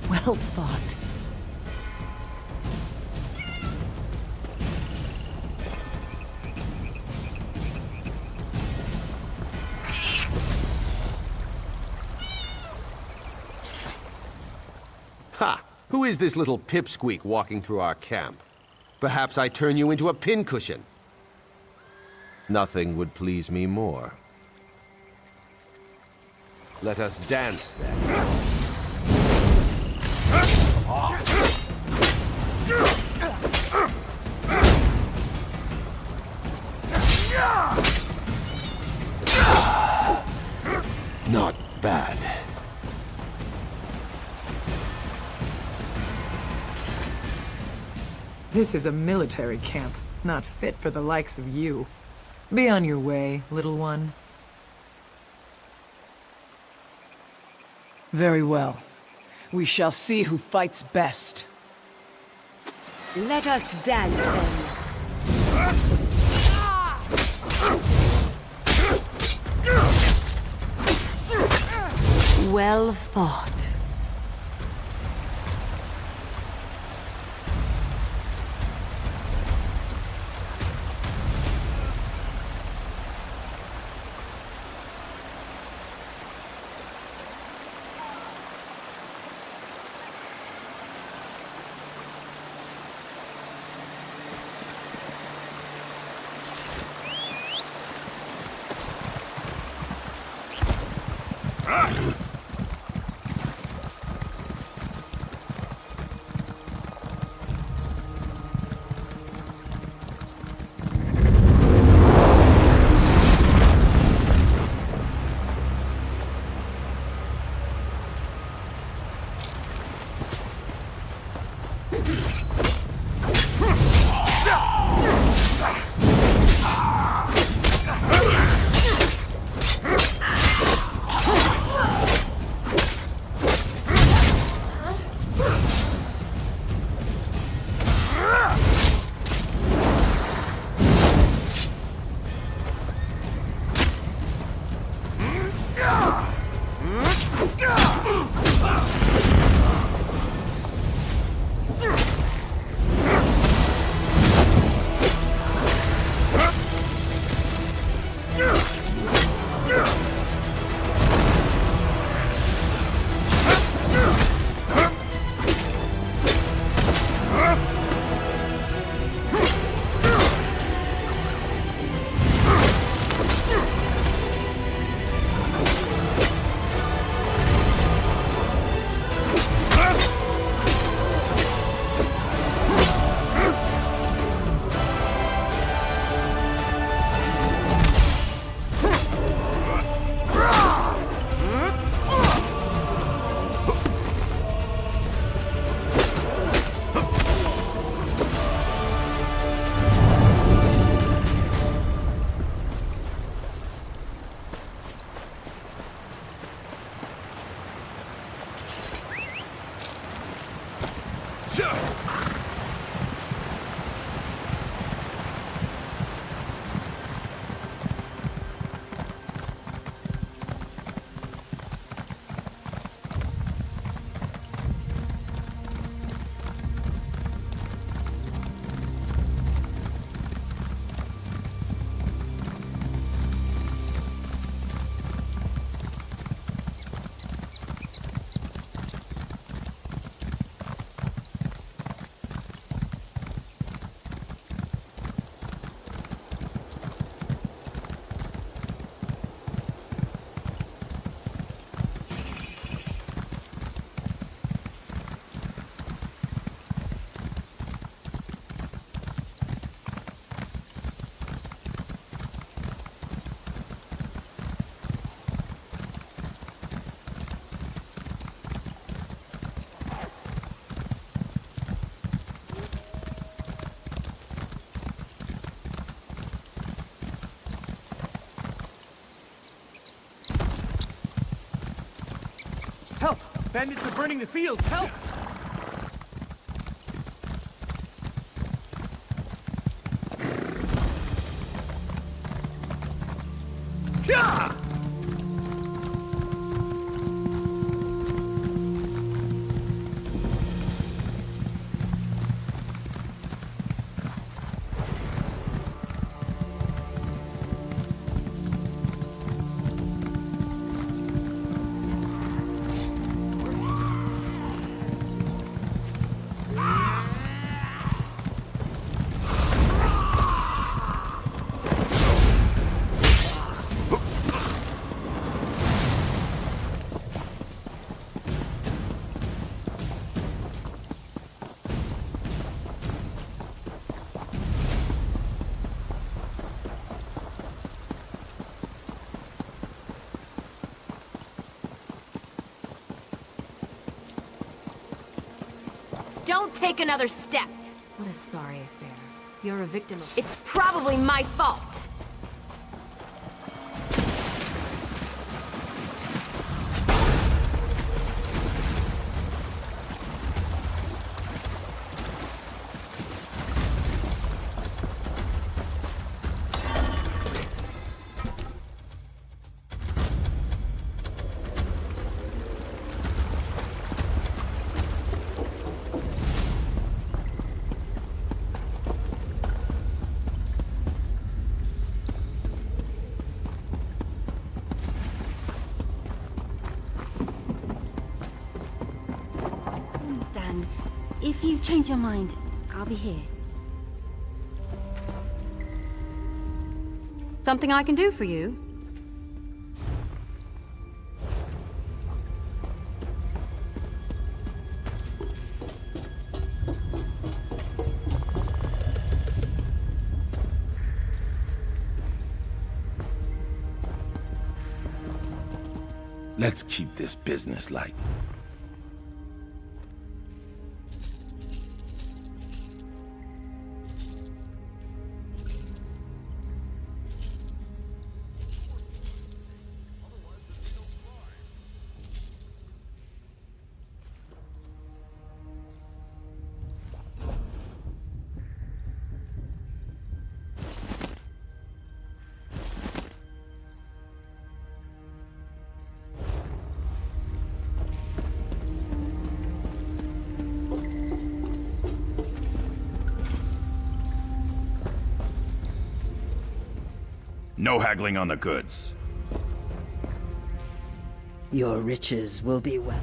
O: Well fought.
P: Ha! Who is this little pipsqueak walking through our camp? Perhaps I turn you into a pincushion. Nothing would please me more. Let us dance, then. Not bad.
Q: This is a military camp, not fit for the likes of you. Be on your way, little one. Very well. We shall see who fights best.
N: Let us dance, then. Well fought.
A: Help! Bandits are burning the fields! Help! Yeah!
L: Don't take another step!
M: What a sorry affair. You're a victim of...
L: It's probably my fault!
D: Dan, if you change your mind, I'll be here.
L: Something I can do for you?
I: Let's keep this business light.
F: No haggling on the goods.
L: Your riches will be well.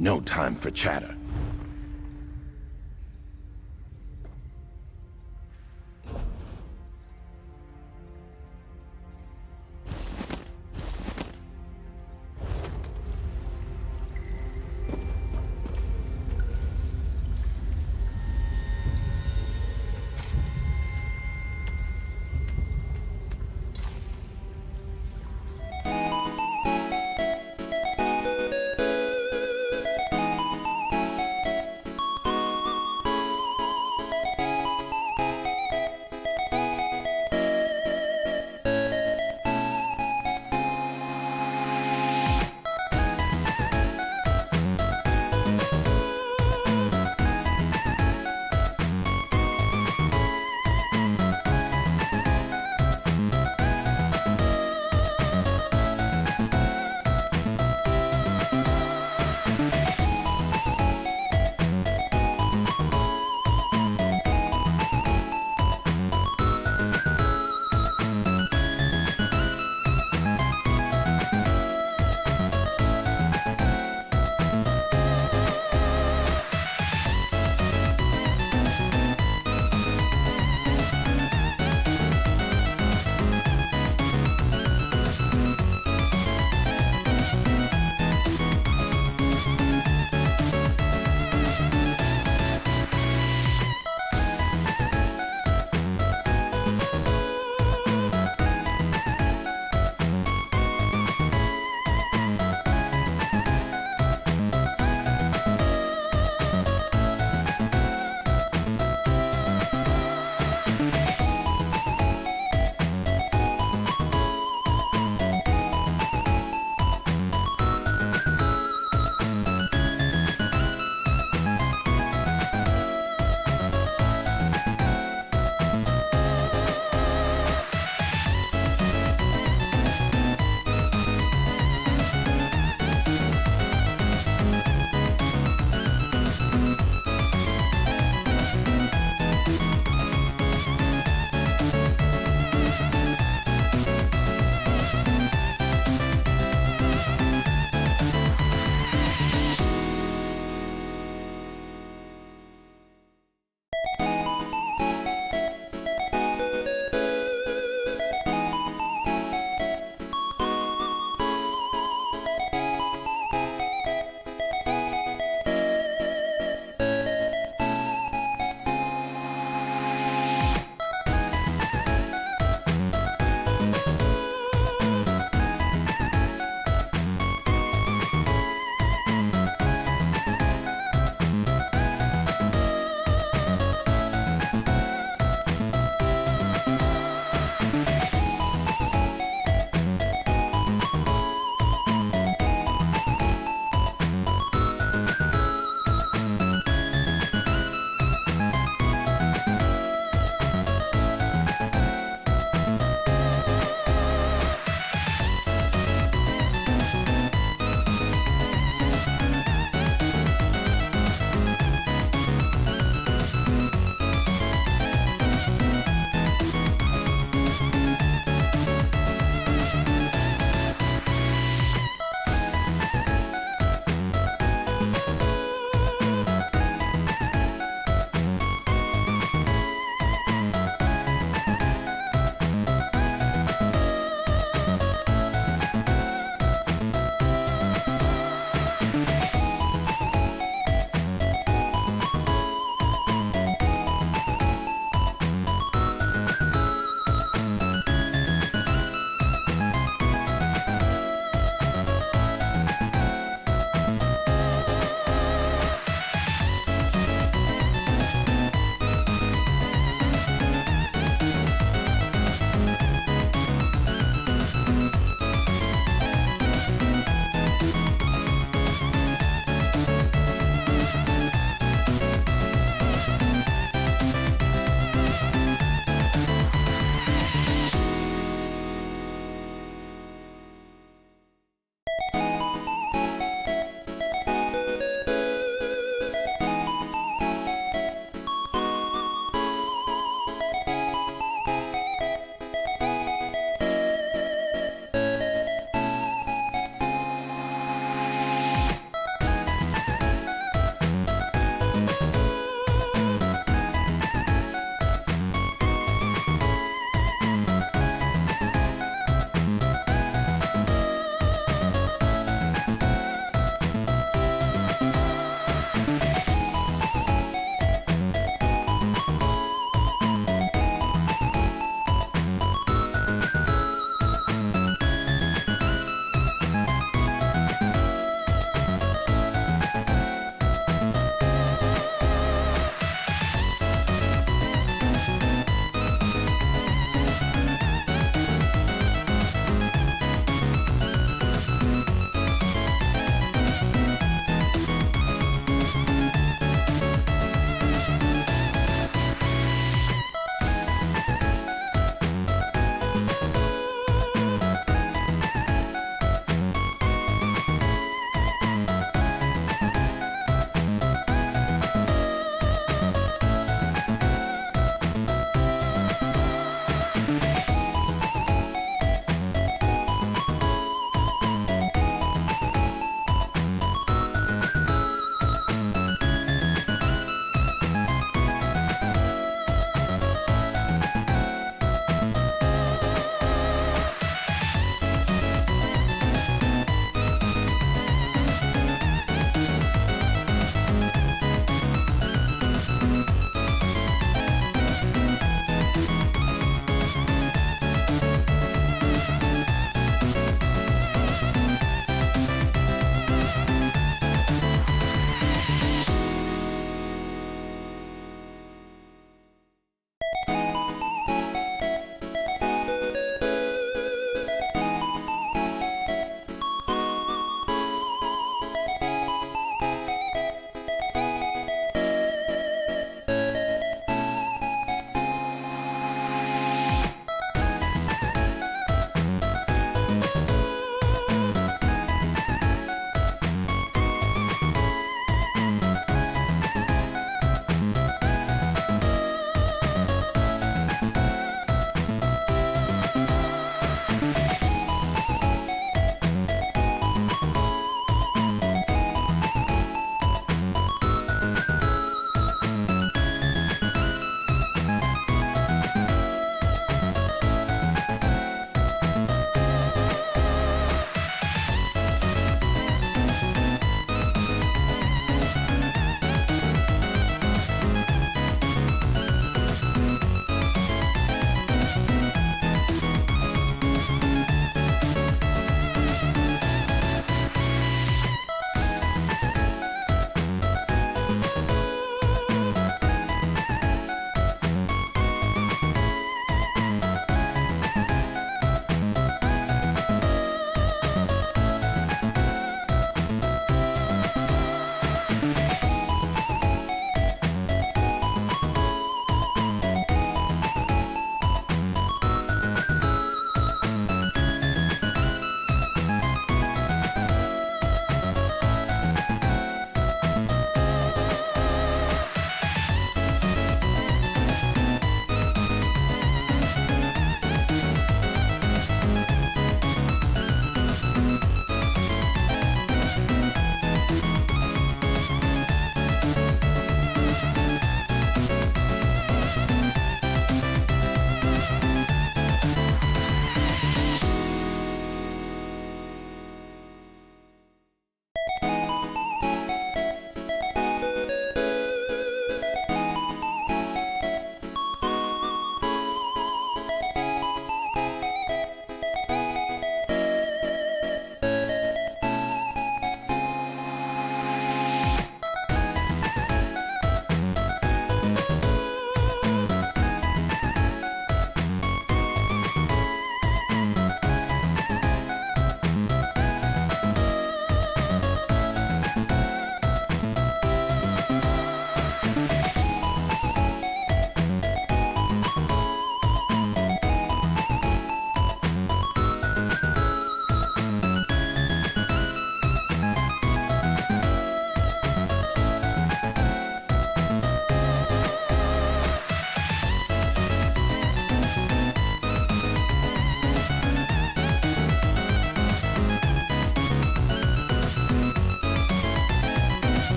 I: No time for chatter.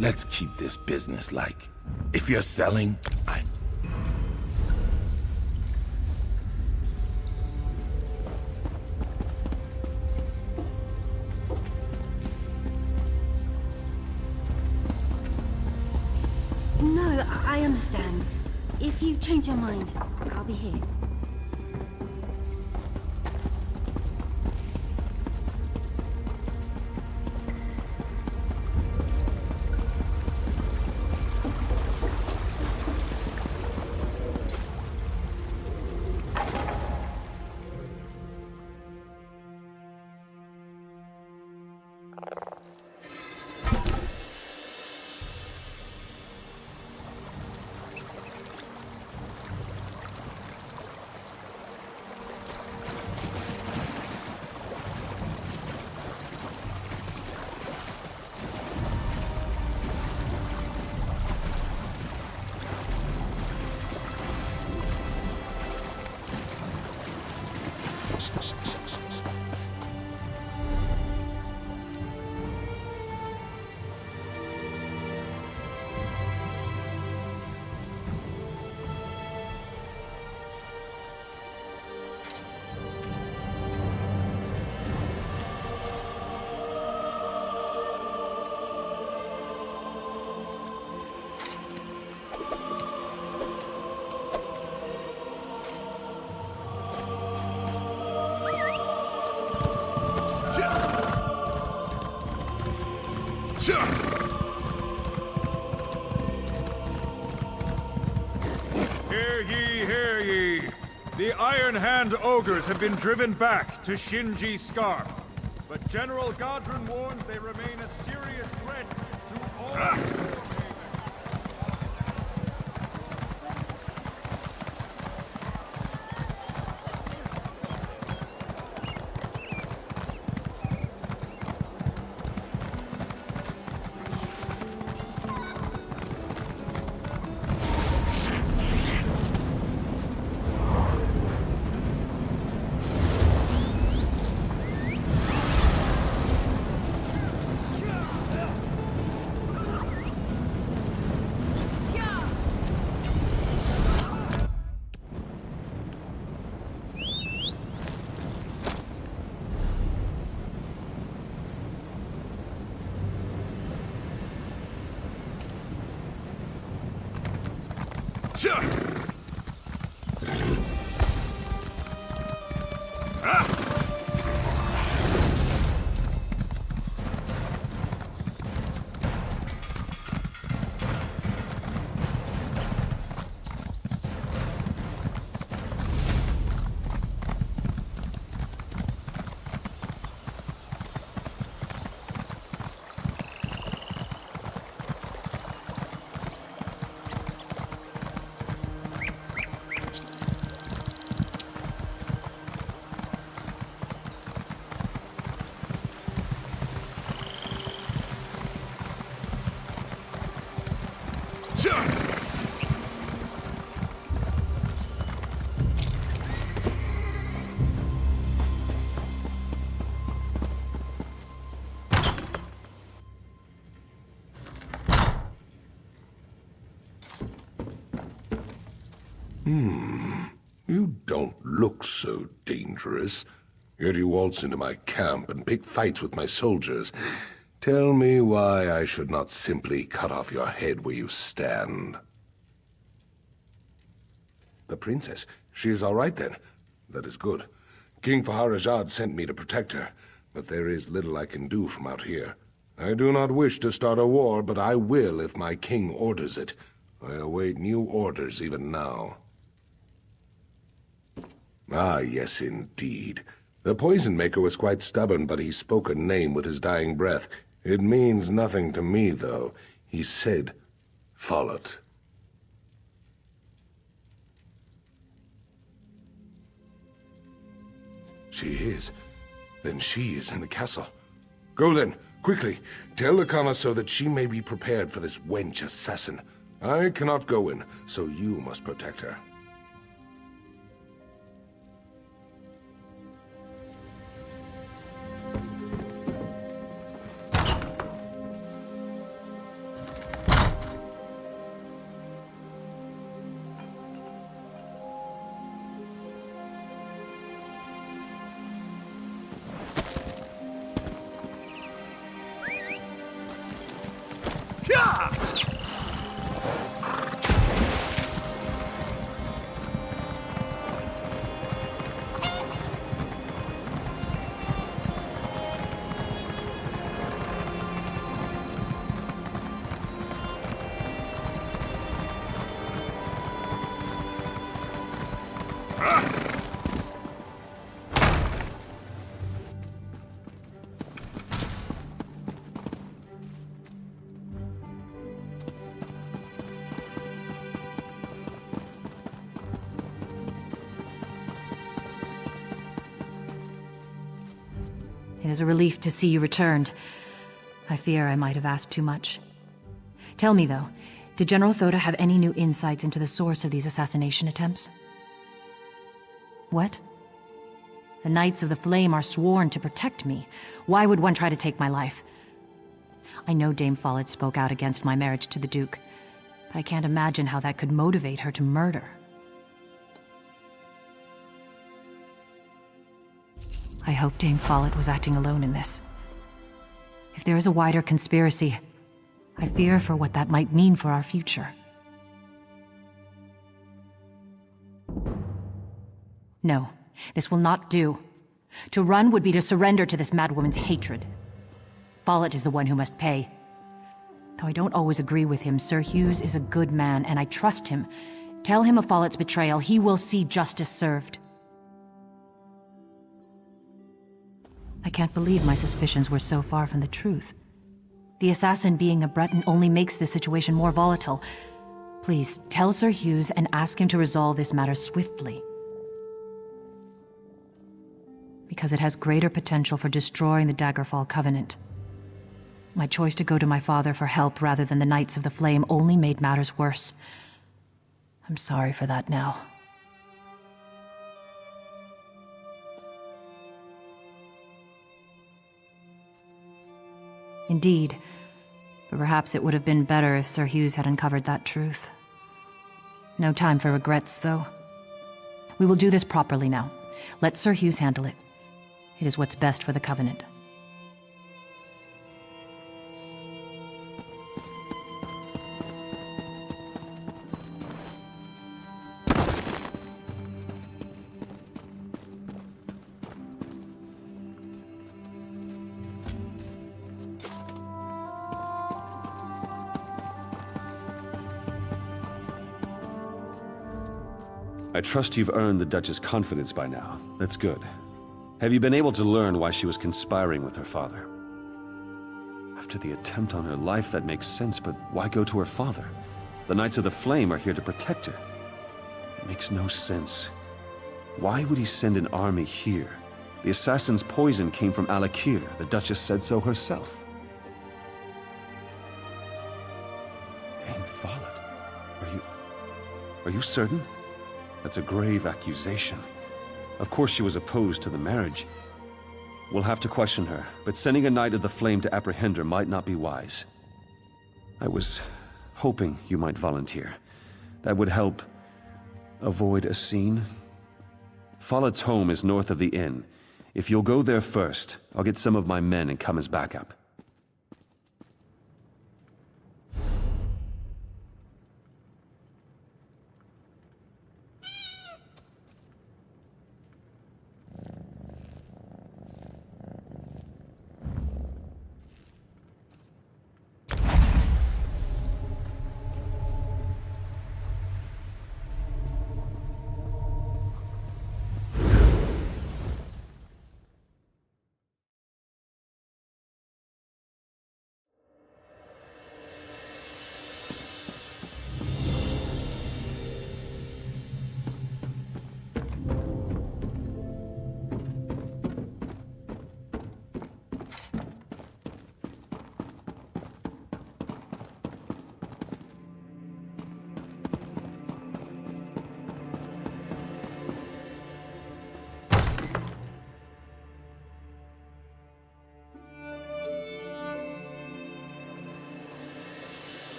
I: Let's keep this business-like. If you're selling,
D: No, I understand. If you change your mind, I'll be here.
B: Hear ye! The Iron Hand ogres have been driven back to Shinji Scarp. But General Godron warns they remain a serious threat to all...
I: You don't look so dangerous. Yet you waltz into my camp and pick fights with my soldiers. Tell me why I should not simply cut off your head where you stand. The princess? She is all right then. That is good. King Faharajad sent me to protect her, but there is little I can do from out here. I do not wish to start a war, but I will if my king orders it. I await new orders even now. Ah, yes, indeed. The poison maker was quite stubborn, but he spoke a name with his dying breath. It means nothing to me, though. He said, "Follow it." She is. Then she is in the castle. Go then, quickly. Tell the connoisseur that she may be prepared for this wench assassin. I cannot go in, so you must protect her.
M: It is a relief to see you returned. I fear I might have asked too much. Tell me, though, did General Thoda have any new insights into the source of these assassination attempts? What? The Knights of the Flame are sworn to protect me. Why would one try to take my life? I know Dame Follett spoke out against my marriage to the Duke, but I can't imagine how that could motivate her to murder. I hope Dame Follett was acting alone in this. If there is a wider conspiracy, I fear for what that might mean for our future. No, this will not do. To run would be to surrender to this madwoman's hatred. Follett is the one who must pay. Though I don't always agree with him, Sir Hughes is a good man, and I trust him. Tell him of Follett's betrayal. He will see justice served. I can't believe my suspicions were so far from the truth. The assassin being a Breton only makes this situation more volatile. Please, tell Sir Hughes and ask him to resolve this matter swiftly. Because it has greater potential for destroying the Daggerfall Covenant. My choice to go to my father for help rather than the Knights of the Flame only made matters worse. I'm sorry for that now. Indeed, but perhaps it would have been better if Sir Hughes had uncovered that truth. No time for regrets, though. We will do this properly now. Let Sir Hughes handle it. It is what's best for the Covenant.
H: I trust you've earned the Duchess' confidence by now. That's good. Have you been able to learn why she was conspiring with her father? After the attempt on her life, that makes sense, but why go to her father? The Knights of the Flame are here to protect her. It makes no sense. Why would he send an army here? The assassin's poison came from Alakir. The Duchess said so herself. Dame Follett, are you certain? That's a grave accusation. Of course she was opposed to the marriage. We'll have to question her, but sending a Knight of the Flame to apprehend her might not be wise. I was hoping you might volunteer. That would help avoid a scene. Follett's home is north of the inn. If you'll go there first, I'll get some of my men and come as backup.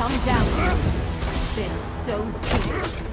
J: long doubt. Been so deep.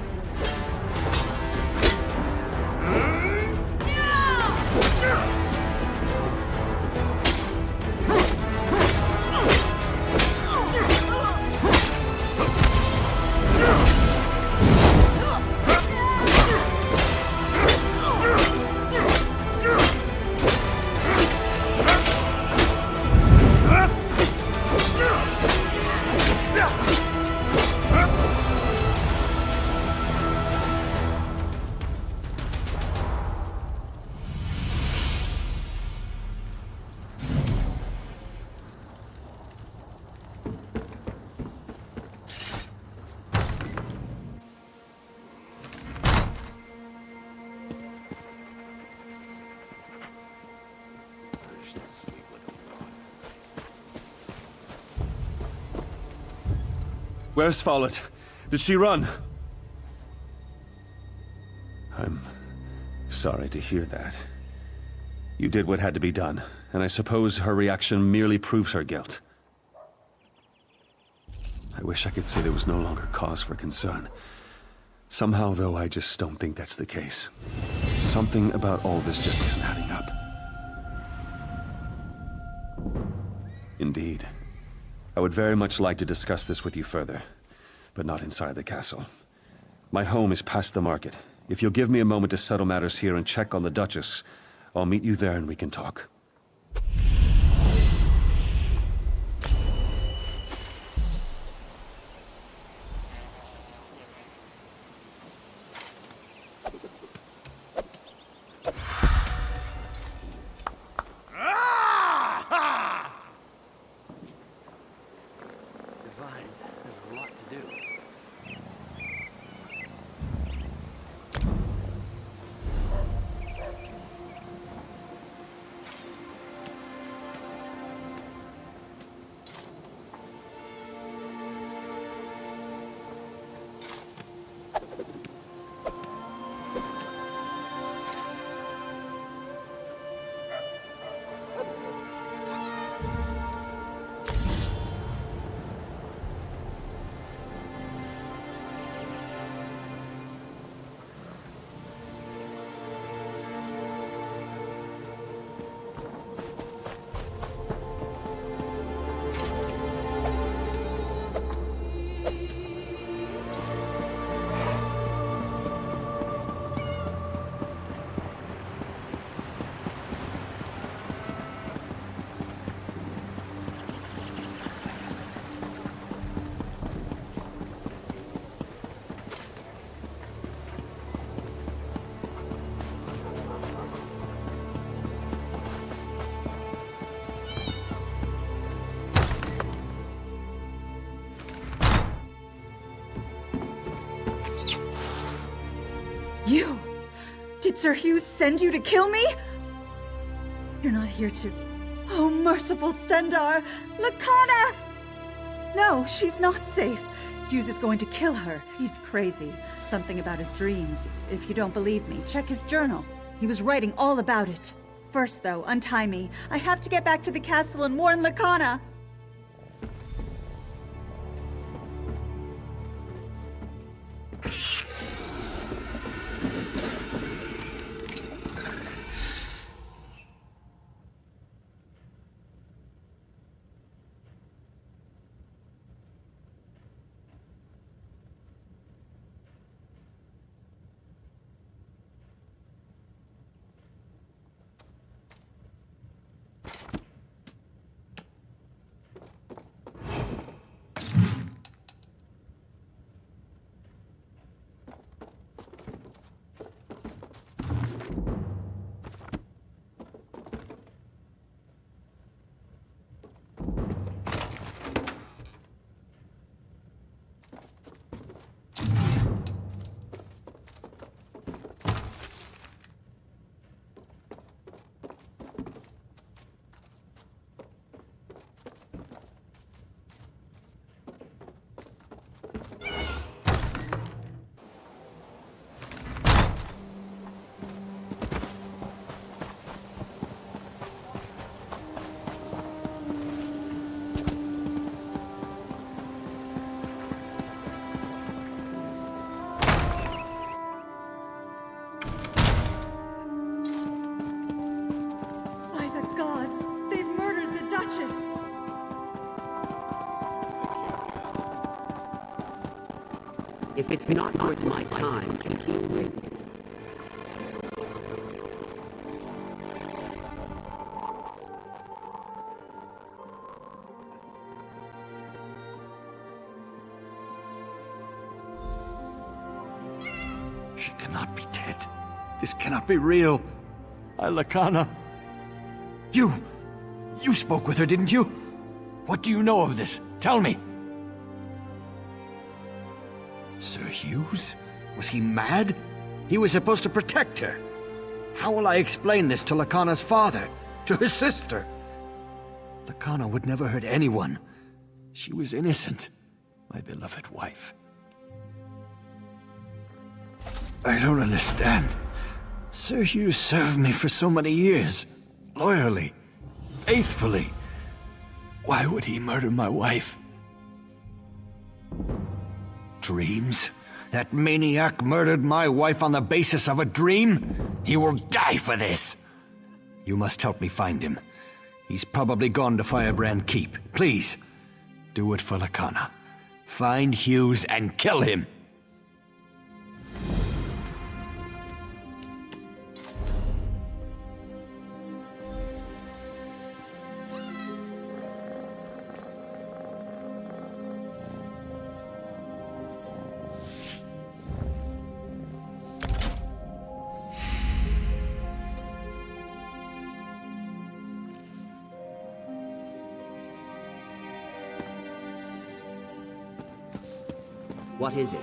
H: Where's Follett? Did she run? I'm sorry to hear that. You did what had to be done, and I suppose her reaction merely proves her guilt. I wish I could say there was no longer cause for concern. Somehow, though, I just don't think that's the case. Something about all this just isn't adding up. Indeed. I would very much like to discuss this with you further, but not inside the castle. My home is past the market. If you'll give me a moment to settle matters here and check on the Duchess, I'll meet you there and we can talk.
R: You! Did Sir Hughes send you to kill me? You're not here to... Oh, merciful Stendar! Lakana! No, she's not safe. Hughes is going to kill her. He's crazy. Something about his dreams. If you don't believe me, check his journal. He was writing all about it. First, though, untie me. I have to get back to the castle and warn Lakana.
S: If it's not worth my time, then keep waiting.
A: She cannot be dead. This cannot be real. Lacana. You spoke with her, didn't you? What do you know of this? Tell me. Sir Hughes? Was he mad? He was supposed to protect her. How will I explain this to Lacana's father? To her sister? Lacana would never hurt anyone. She was innocent. My beloved wife. I don't understand. Sir Hughes served me for so many years. Loyally. Faithfully. Why would he murder my wife? Dreams? That maniac murdered my wife on the basis of a dream? He will die for this! You must help me find him. He's probably gone to Firebrand Keep. Please, do it for Lacana. Find Hughes and kill him!
S: What is it?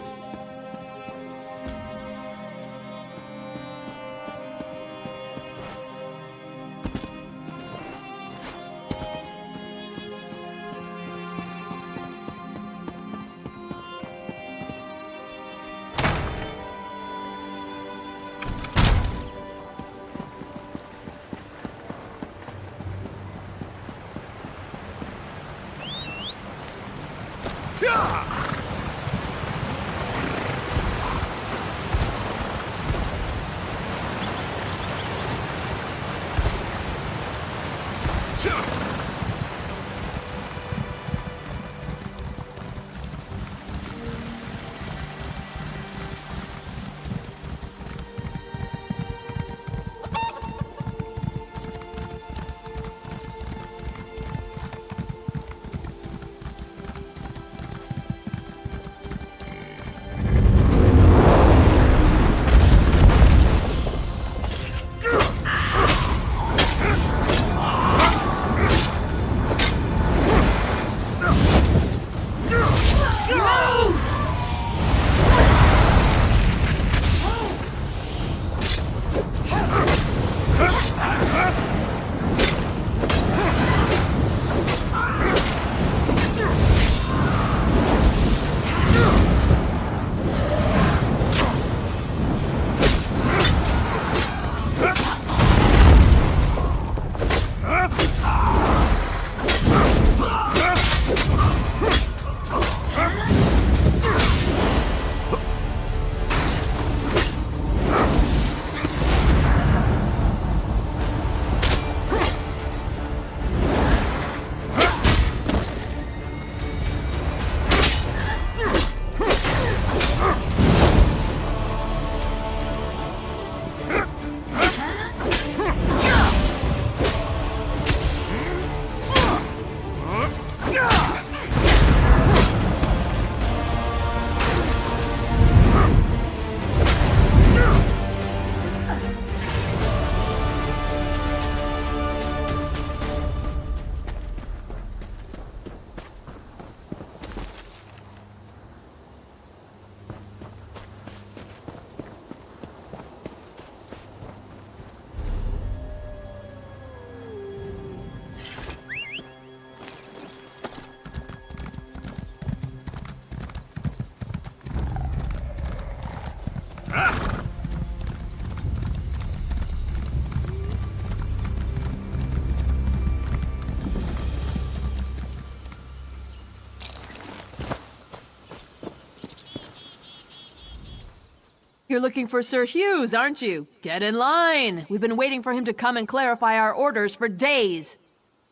E: You're looking for Sir Hughes, aren't you? Get in line! We've been waiting for him to come and clarify our orders for days.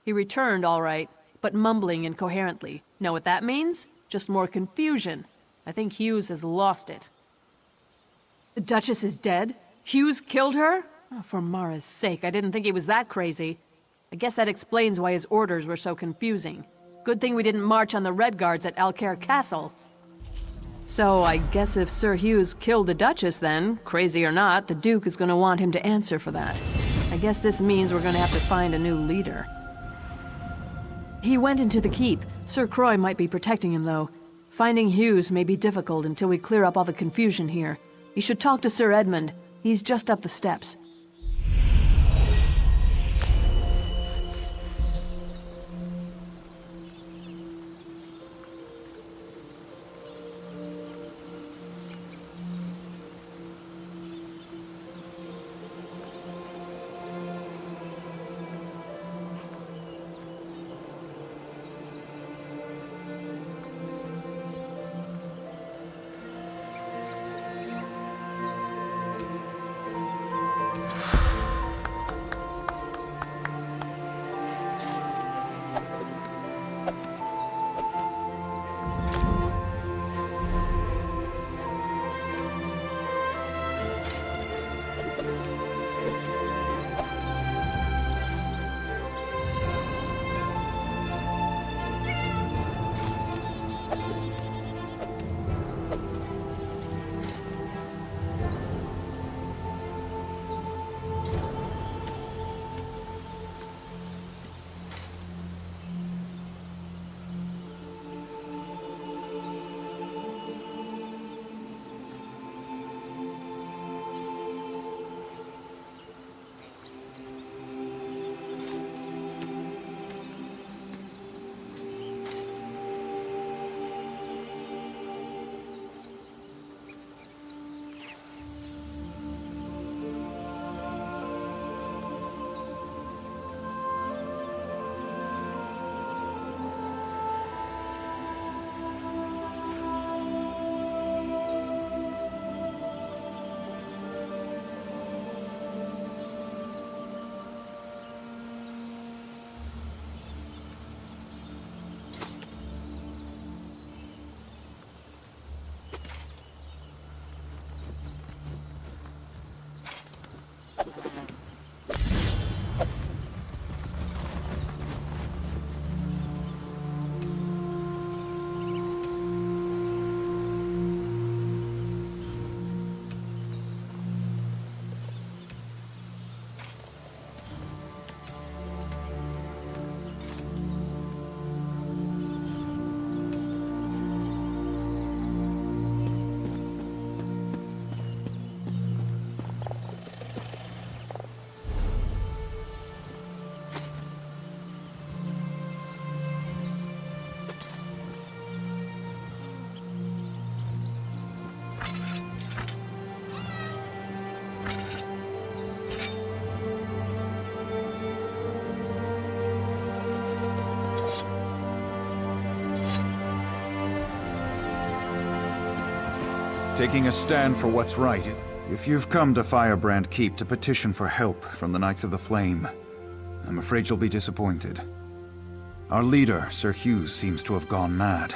E: He returned all right, but mumbling incoherently. Know what that means? Just more confusion. I think Hughes has lost it. The Duchess is dead? Hughes killed her? Oh, for Mara's sake, I didn't think he was that crazy. I guess that explains why his orders were so confusing. Good thing we didn't march on the Red Guards at Alcaire Castle. So I guess if Sir Hughes killed the Duchess then, crazy or not, the Duke is gonna want him to answer for that. I guess this means we're gonna have to find a new leader. He went into the keep. Sir Croix might be protecting him, though. Finding Hughes may be difficult until we clear up all the confusion here. You should talk to Sir Edmund. He's just up the steps.
B: Taking a stand for what's right. If you've come to Firebrand Keep to petition for help from the Knights of the Flame, I'm afraid you'll be disappointed. Our leader, Sir Hughes, seems to have gone mad,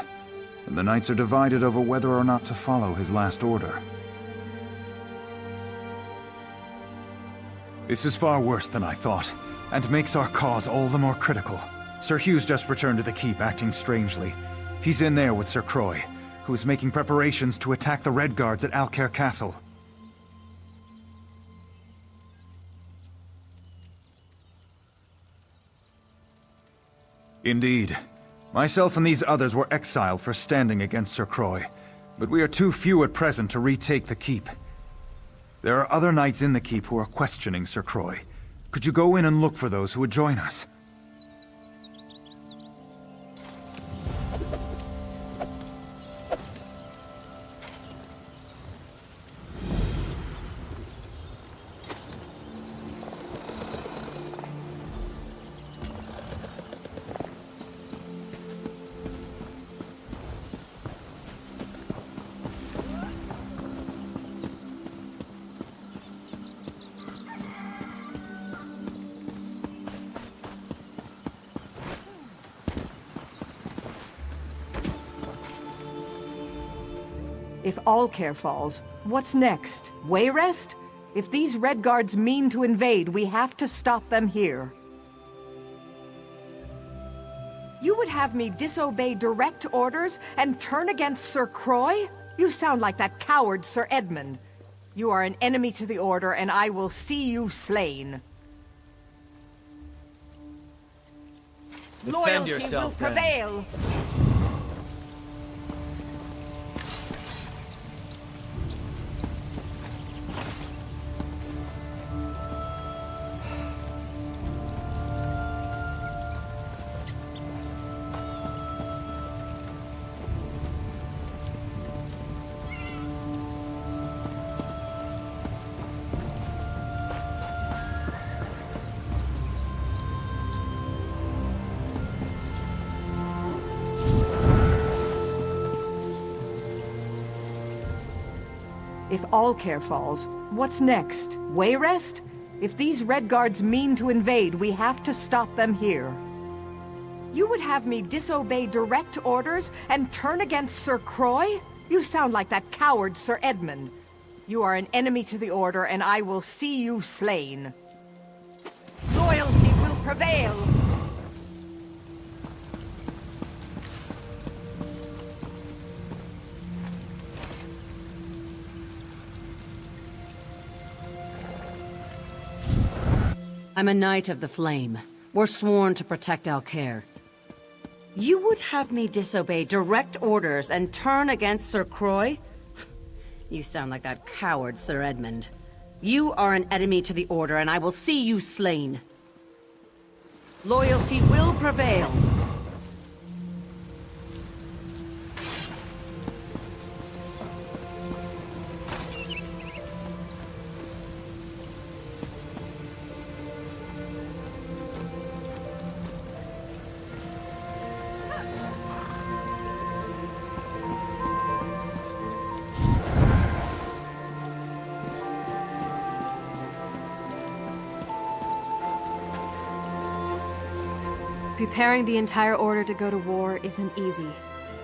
B: and the Knights are divided over whether or not to follow his last order. This is far worse than I thought, and makes our cause all the more critical. Sir Hughes just returned to the keep, acting strangely. He's in there with Sir Croix, who is making preparations to attack the Red Guards at Alcaire Castle. Indeed. Myself and these others were exiled for standing against Sir Croix, but we are too few at present to retake the keep. There are other knights in the keep who are questioning Sir Croix. Could you go in and look for those who would join us?
Q: If Alcair falls, what's next? Wayrest? If these Red Guards mean to invade, we have to stop them here. You would have me disobey direct orders and turn against Sir Croy? You sound like that coward Sir Edmund. You are an enemy to the Order, and I will see you slain.
T: Defend
Q: Loyalty
T: yourself,
Q: will
T: then.
Q: prevail. If Alcair falls, what's next? Wayrest? If these Red Guards mean to invade, we have to stop them here. You would have me disobey direct orders and turn against Sir Croy? You sound like that coward Sir Edmund. You are an enemy to the Order, and I will see you slain. Loyalty will prevail!
L: I'm a Knight of the Flame. We're sworn to protect Alcair. You would have me disobey direct orders and turn against Sir Croy? You sound like that coward Sir Edmund. You are an enemy to the Order, and I will see you slain. Loyalty will prevail.
D: Preparing the entire Order to go to war isn't easy.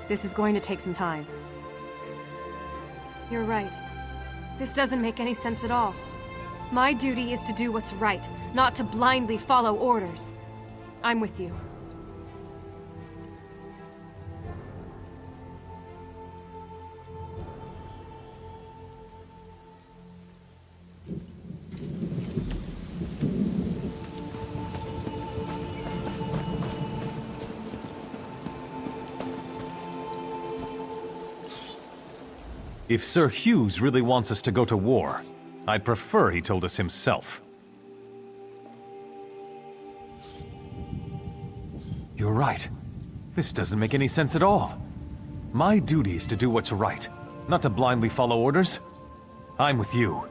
D: This is going to take some time. You're right. This doesn't make any sense at all. My duty is to do what's right, not to blindly follow orders. I'm with you.
G: If Sir Hughes really wants us to go to war, I'd prefer he told us himself. You're right. This doesn't make any sense at all. My duty is to do what's right, not to blindly follow orders. I'm with you.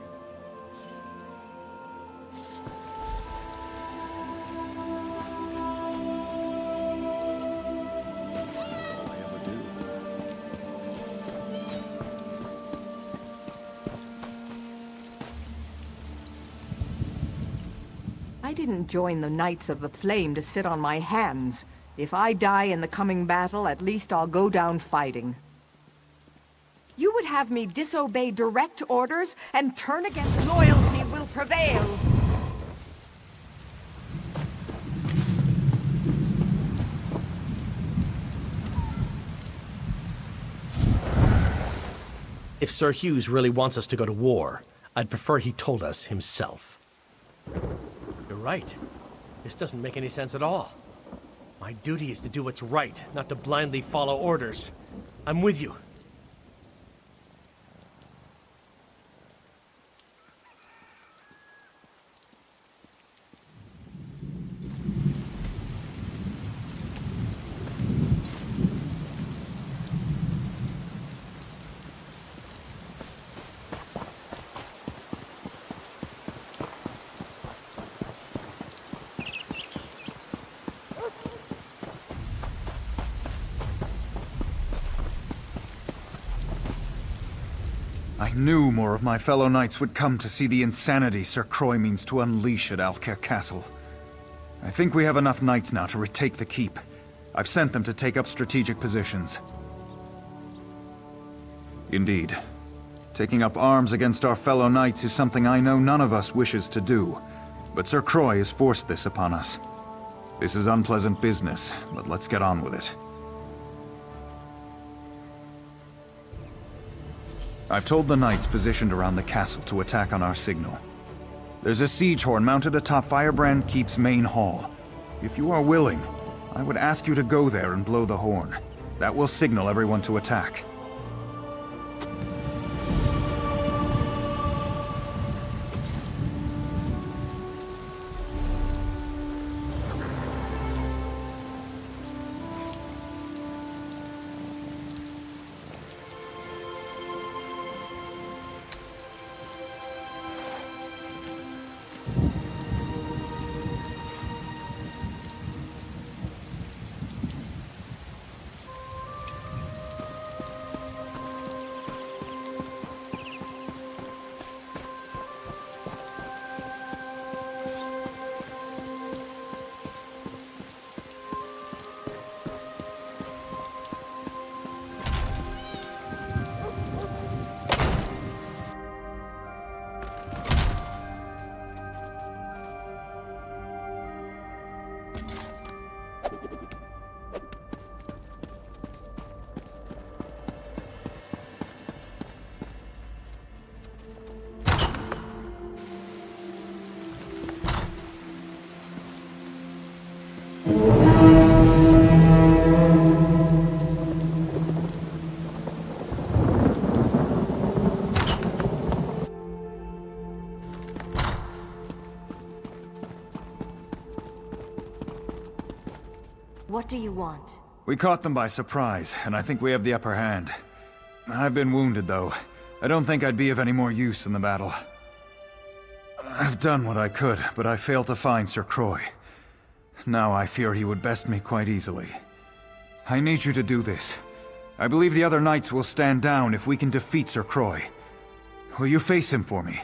Q: I didn't join the Knights of the Flame to sit on my hands. If I die in the coming battle, at least I'll go down fighting. You would have me disobey direct orders and turn against loyalty will prevail.
T: If Sir Hughes really wants us to go to war, I'd prefer he told us himself. You're right. This doesn't make any sense at all. My duty is to do what's right, not to blindly follow orders. I'm with you.
B: I knew more of my fellow knights would come to see the insanity Sir Croy means to unleash at Alcair Castle. I think we have enough knights now to retake the keep. I've sent them to take up strategic positions. Indeed. Taking up arms against our fellow knights is something I know none of us wishes to do, but Sir Croix has forced this upon us. This is unpleasant business, but let's get on with it. I've told the knights positioned around the castle to attack on our signal. There's a siege horn mounted atop Firebrand Keep's main hall. If you are willing, I would ask you to go there and blow the horn. That will signal everyone to attack.
J: What do you want?
B: We caught them by surprise, and I think we have the upper hand. I've been wounded, though. I don't think I'd be of any more use in the battle. I've done what I could, but I failed to find Sir Croix. Now I fear he would best me quite easily. I need you to do this. I believe the other knights will stand down if we can defeat Sir Croix. Will you face him for me?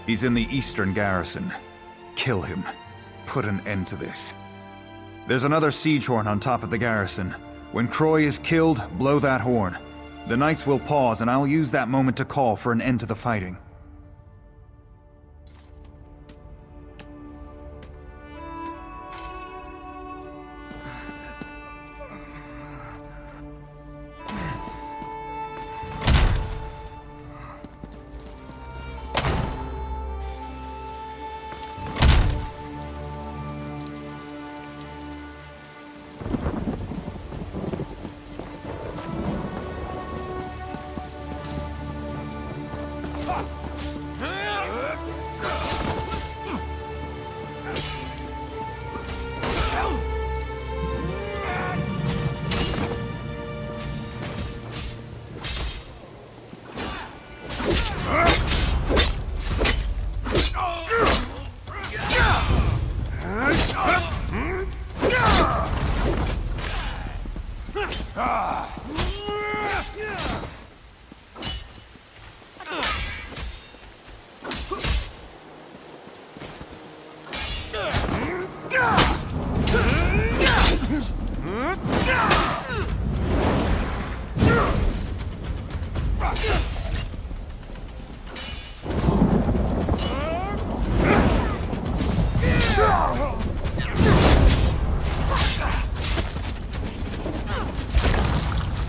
B: He's in the eastern garrison. Kill him. Put an end to this. There's another siege horn on top of the garrison. When Croix is killed, blow that horn. The knights will pause, and I'll use that moment to call for an end to the fighting.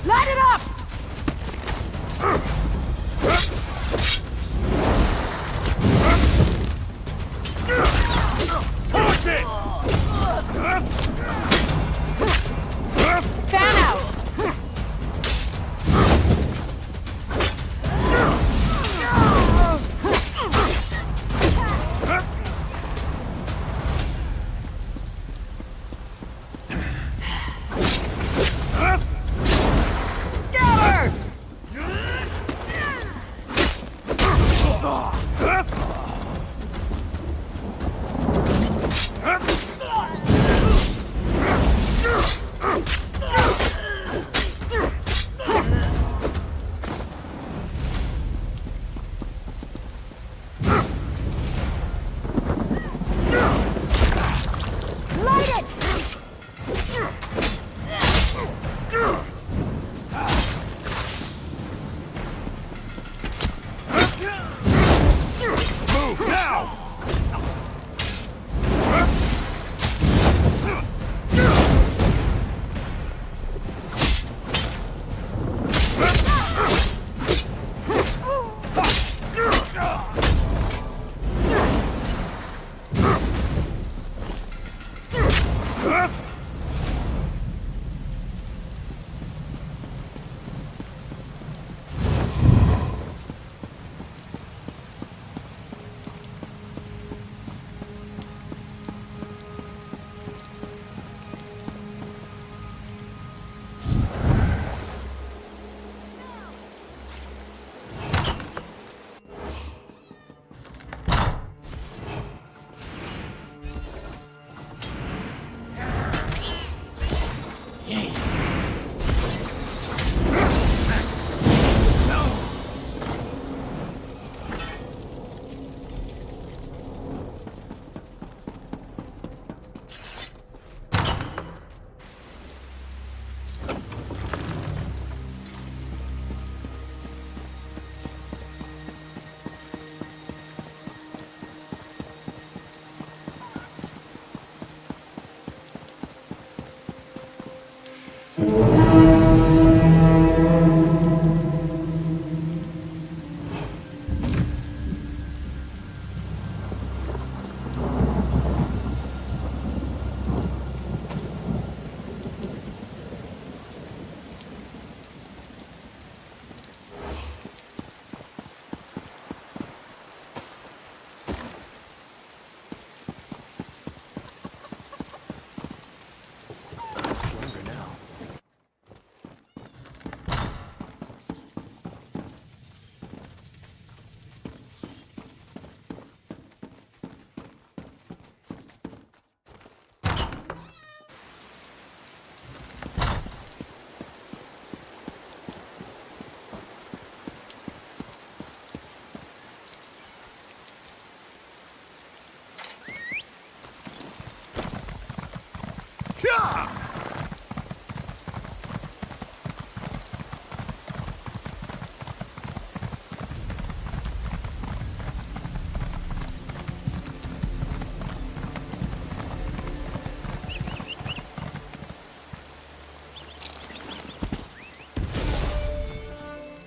E: Light it up!
I: Push it!
E: Fan out!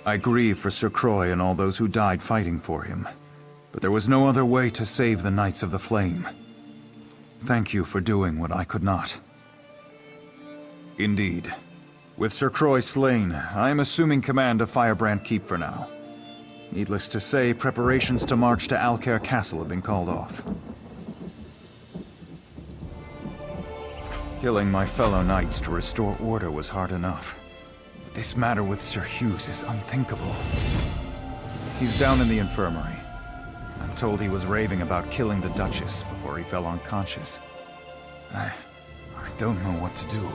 B: I grieve for Sir Croix and all those who died fighting for him, but there was no other way to save the Knights of the Flame. Thank you for doing what I could not. Indeed. With Sir Croix slain, I am assuming command of Firebrand Keep for now. Needless to say, preparations to march to Alcaire Castle have been called off. Killing my fellow knights to restore order was hard enough. But this matter with Sir Hughes is unthinkable. He's down in the infirmary. I'm told he was raving about killing the Duchess before he fell unconscious. I don't know what to do.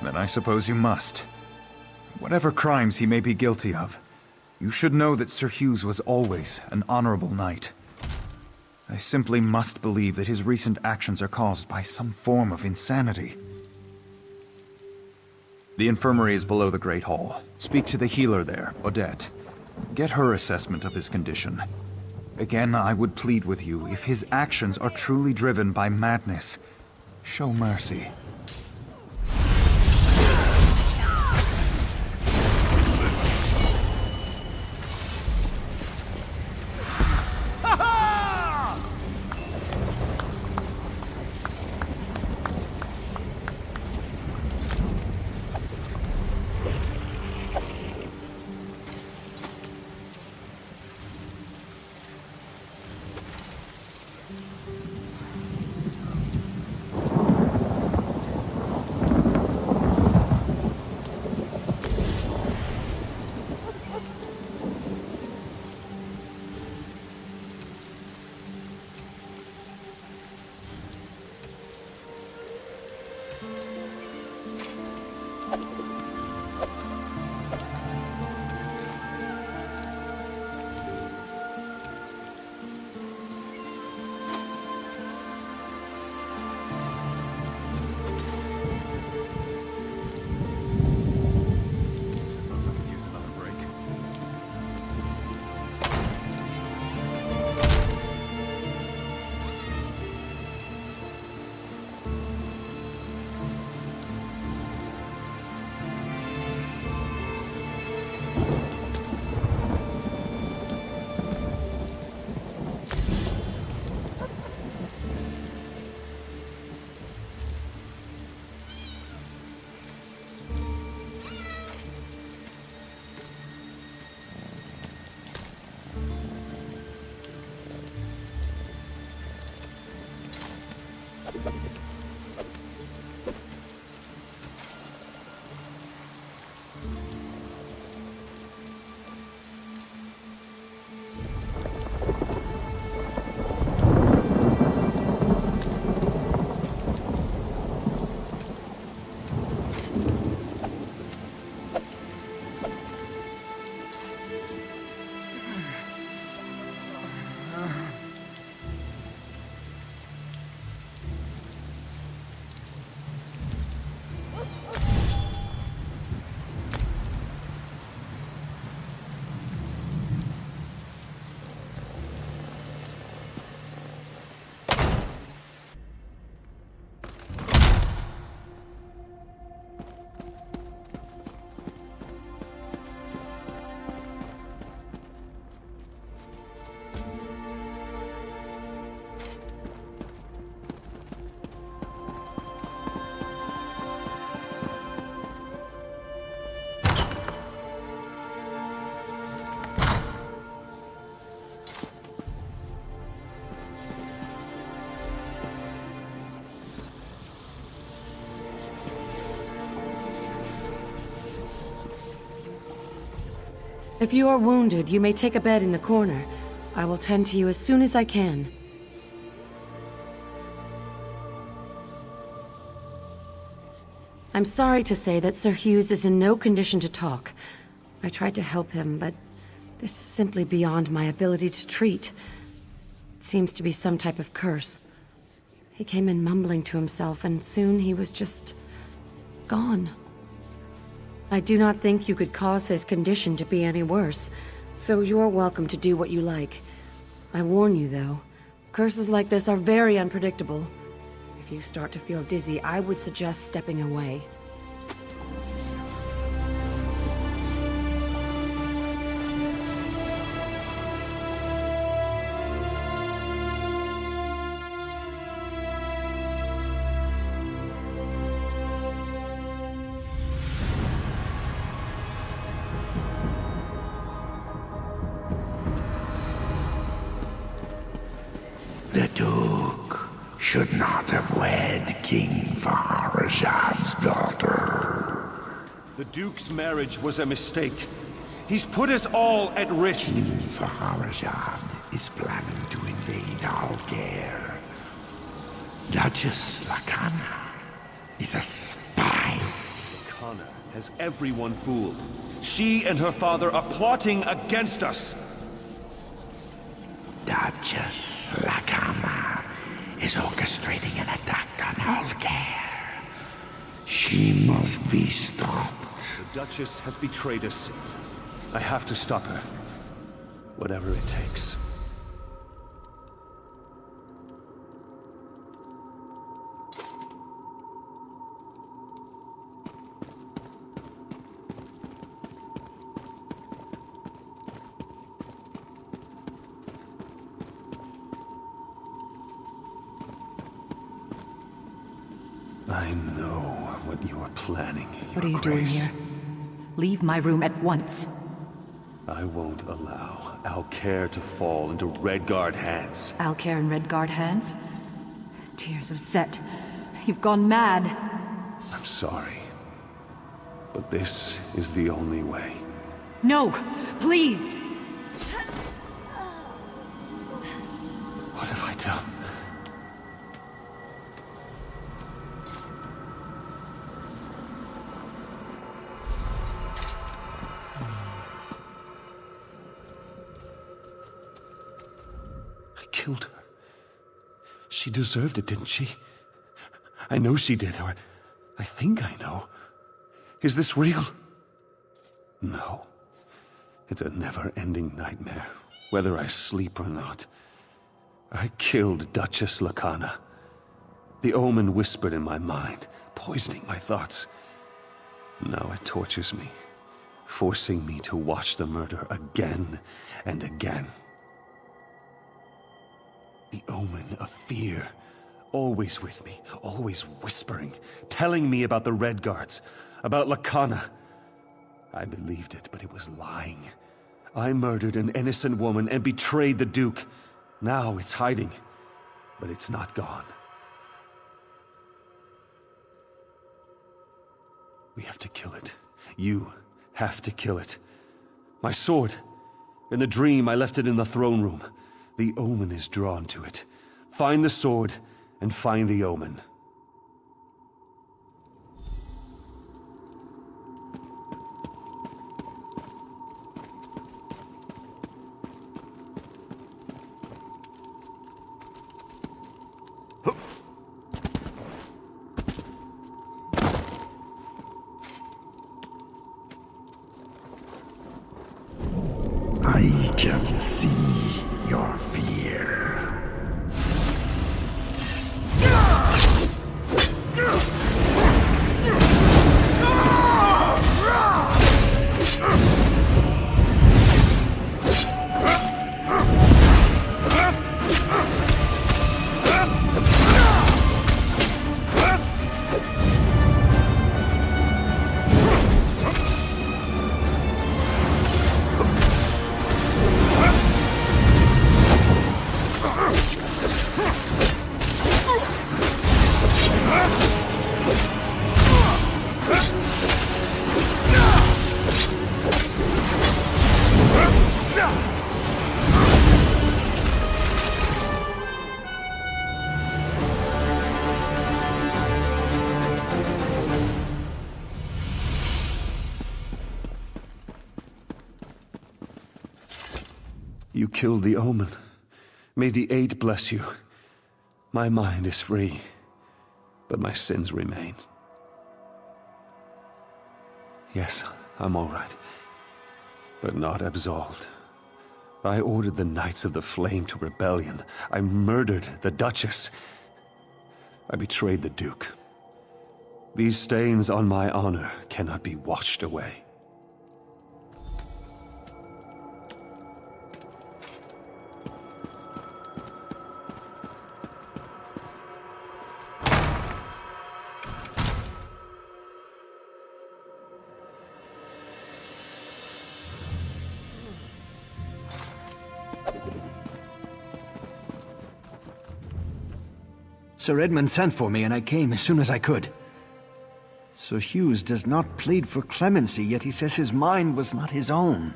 B: Then I suppose you must. Whatever crimes he may be guilty of, you should know that Sir Hughes was always an honorable knight. I simply must believe that his recent actions are caused by some form of insanity. The infirmary is below the Great Hall. Speak to the healer there, Odette. Get her assessment of his condition. Again, I would plead with you, if his actions are truly driven by madness, show mercy.
L: If you are wounded, you may take a bed in the corner. I will tend to you as soon as I can. I'm sorry to say that Sir Hughes is in no condition to talk. I tried to help him, but this is simply beyond my ability to treat. It seems to be some type of curse. He came in mumbling to himself, and soon he was just gone. I do not think you could cause his condition to be any worse, so you are welcome to do what you like. I warn you, though, curses like this are very unpredictable. If you start to feel dizzy, I would suggest stepping away.
U: The Duke should not have wed King Faharajad's daughter.
H: The Duke's marriage was a mistake. He's put us all at risk.
U: King Faharajad is planning to invade Alcair. Duchess Lacana is a spy.
H: Lacana has everyone fooled. She and her father are plotting against us.
U: Duchess Lacana is orchestrating an attack on Alcair. She must be stopped.
H: The Duchess has betrayed us. I have to stop her. Whatever it takes. I know what you are planning.
M: What are you doing here? Leave my room at once.
H: I won't allow Alcair to fall into Redguard hands.
M: Alcair in Redguard hands? Tears of Set. You've gone mad.
H: I'm sorry. But this is the only way.
M: No! Please!
H: What have I done? Killed her. She deserved it, didn't she? I know she did, or I think I know. Is this real? No. It's a never-ending nightmare, whether I sleep or not. I killed Duchess Lacana. The omen whispered in my mind, poisoning my thoughts. Now it tortures me, forcing me to watch the murder again and again. The omen of fear, always with me, always whispering, telling me about the Red Guards, about Lacana. I believed it, but it was lying. I murdered an innocent woman and betrayed the Duke. Now it's hiding, but it's not gone. We have to kill it. You have to kill it. My sword. In the dream, I left it in the throne room. The omen is drawn to it. Find the sword and find the omen.
U: I can see your fear.
H: You killed the omen. May the Eight bless you. My mind is free, but my sins remain. Yes, I'm all right, but not absolved. I ordered the Knights of the Flame to rebellion. I murdered the Duchess. I betrayed the Duke. These stains on my honor cannot be washed away.
A: Sir Edmund sent for me, and I came as soon as I could. Sir Hughes does not plead for clemency, yet he says his mind was not his own.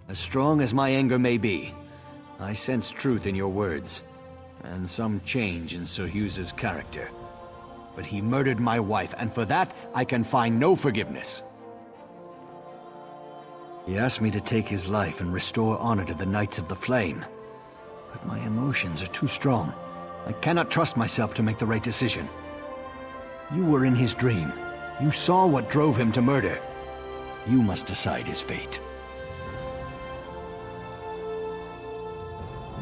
A: As strong as my anger may be, I sense truth in your words, and some change in Sir Hughes's character. But he murdered my wife, and for that, I can find no forgiveness. He asked me to take his life and restore honor to the Knights of the Flame. But my emotions are too strong. I cannot trust myself to make the right decision. You were in his dream. You saw what drove him to murder. You must decide his fate.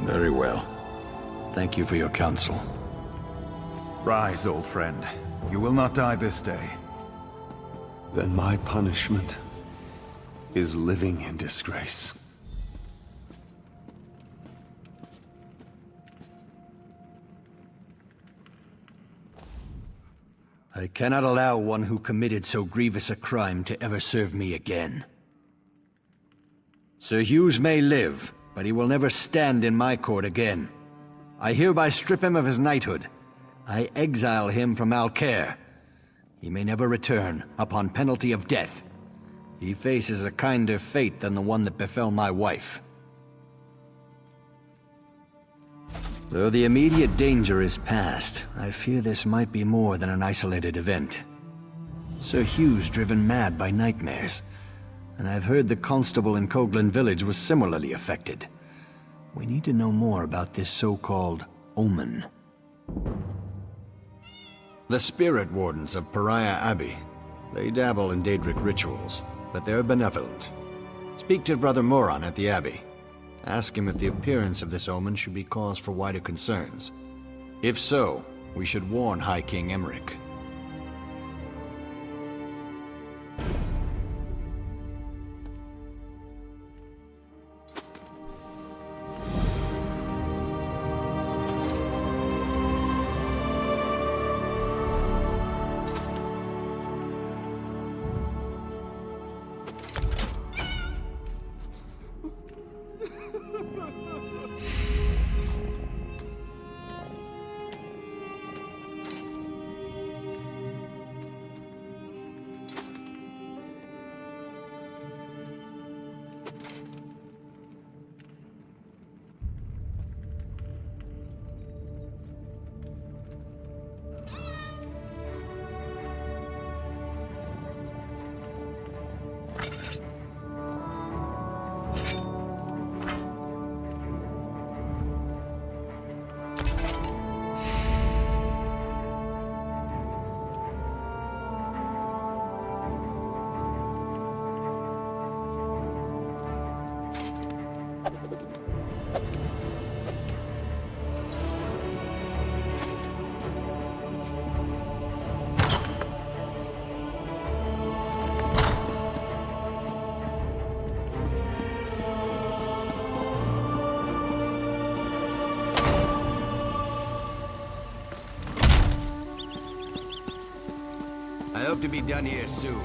A: Very well. Thank you for your counsel.
B: Rise, old friend. You will not die this day.
H: Then my punishment is living in disgrace.
A: I cannot allow one who committed so grievous a crime to ever serve me again. Sir Hughes may live, but he will never stand in my court again. I hereby strip him of his knighthood. I exile him from Alcaire. He may never return, upon penalty of death. He faces a kinder fate than the one that befell my wife. Though the immediate danger is past, I fear this might be more than an isolated event. Sir Hughes driven mad by nightmares, and I've heard the constable in Coghlan village was similarly affected. We need to know more about this so-called omen. The spirit wardens of Pariah Abbey. They dabble in Daedric rituals, but they're benevolent. Speak to Brother Moran at the Abbey. Ask him if the appearance of this omen should be cause for wider concerns. If so, we should warn High King Emmerich.
F: I hope to be done here soon.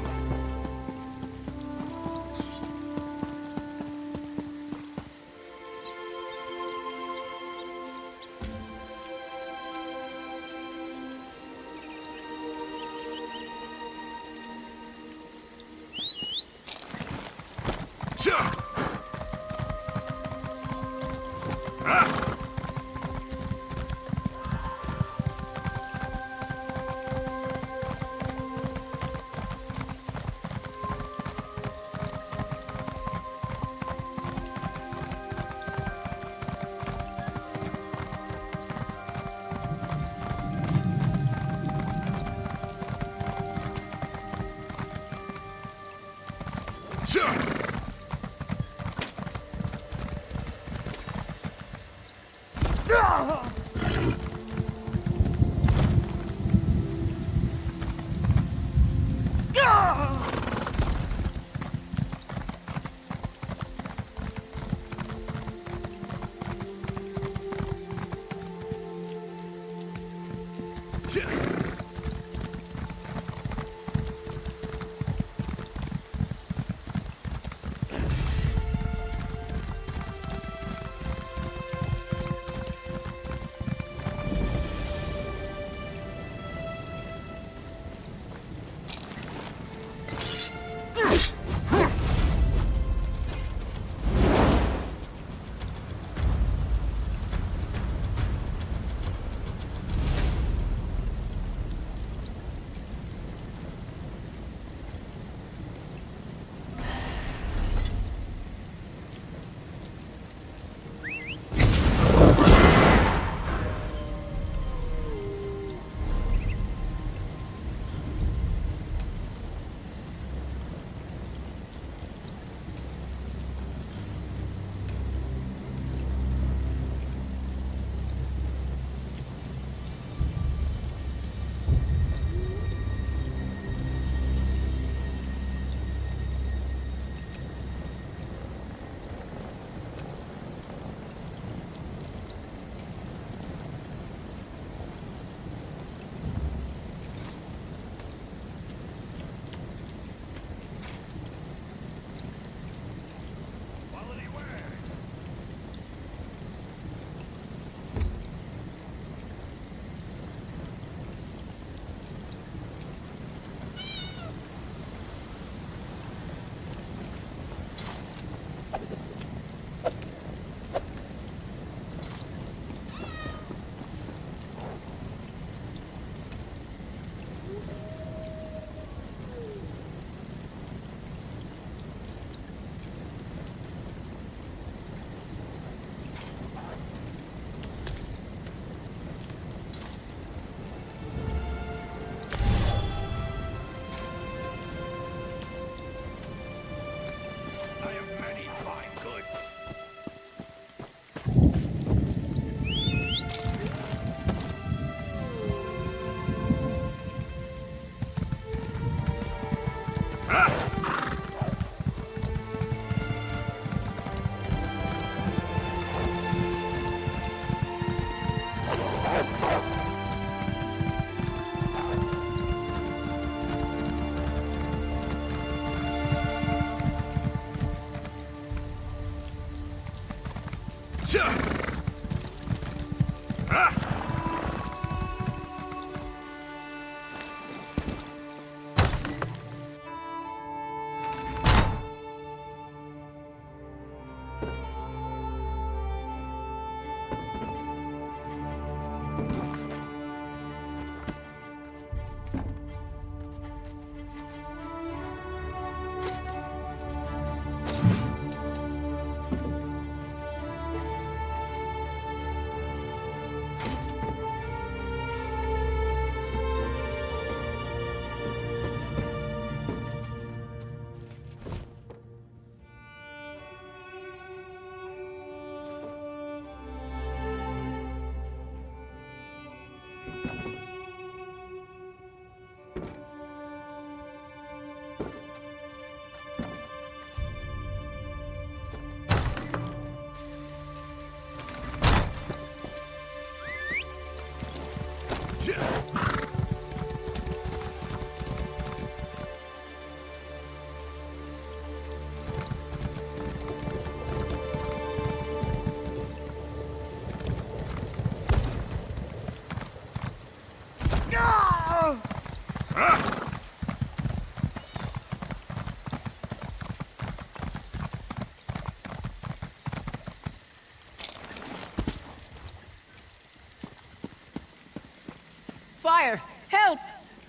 Q: fire! Help!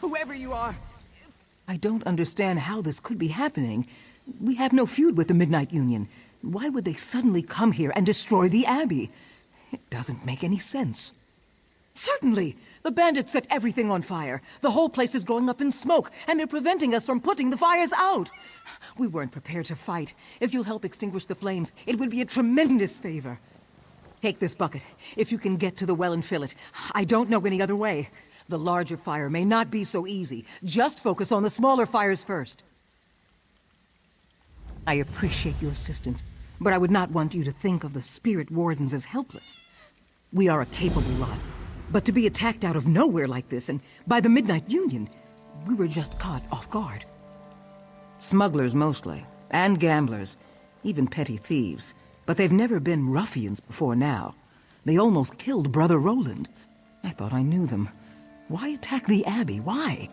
Q: Whoever you are. I don't understand how this could be happening. We have no feud with the Midnight Union. Why would they suddenly come here and destroy the Abbey? It doesn't make any sense. Certainly! The bandits set everything on fire. The whole place is going up in smoke, and they're preventing us from putting the fires out. We weren't prepared to fight. If you'll help extinguish the flames, it would be a tremendous favor. Take this bucket, if you can get to the well and fill it. I don't know any other way. The larger fire may not be so easy. Just focus on the smaller fires first. I appreciate your assistance, but I would not want you to think of the Spirit Wardens as helpless. We are a capable lot, but to be attacked out of nowhere like this, and by the Midnight Union, we were just caught off guard. Smugglers mostly, and gamblers, even petty thieves. But they've never been ruffians before now. They almost killed Brother Roland. I thought I knew them. Why attack the Abbey? Why?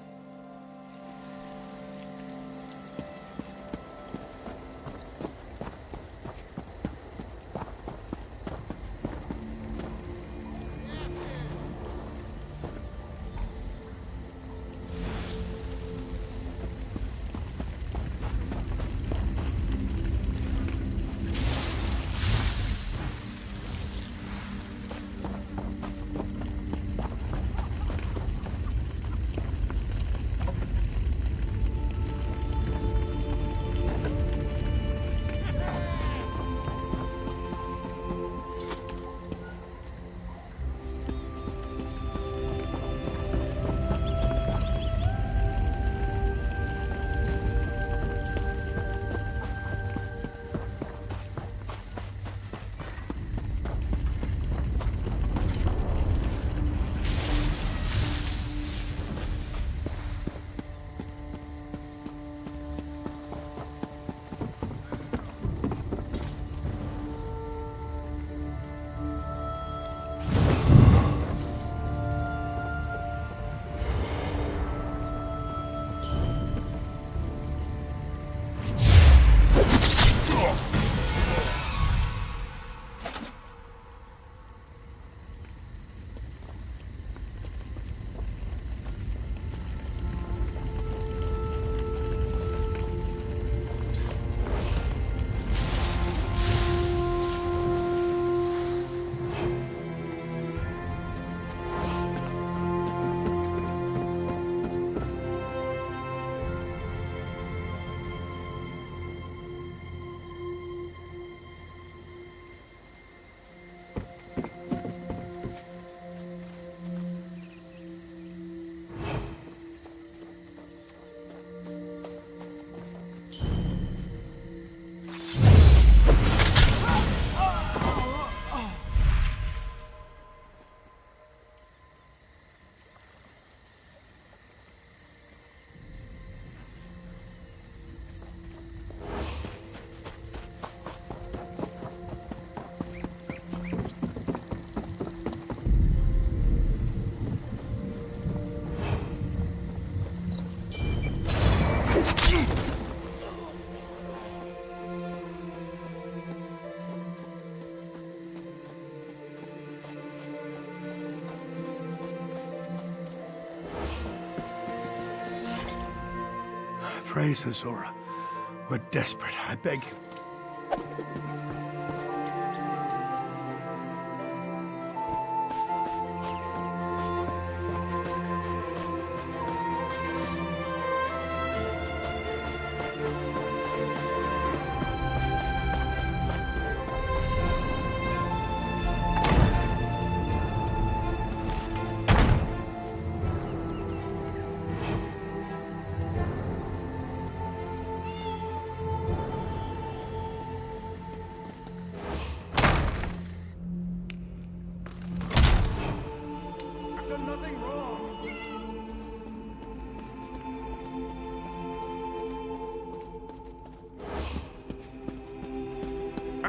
C: Praise Azora. We're desperate, I beg you.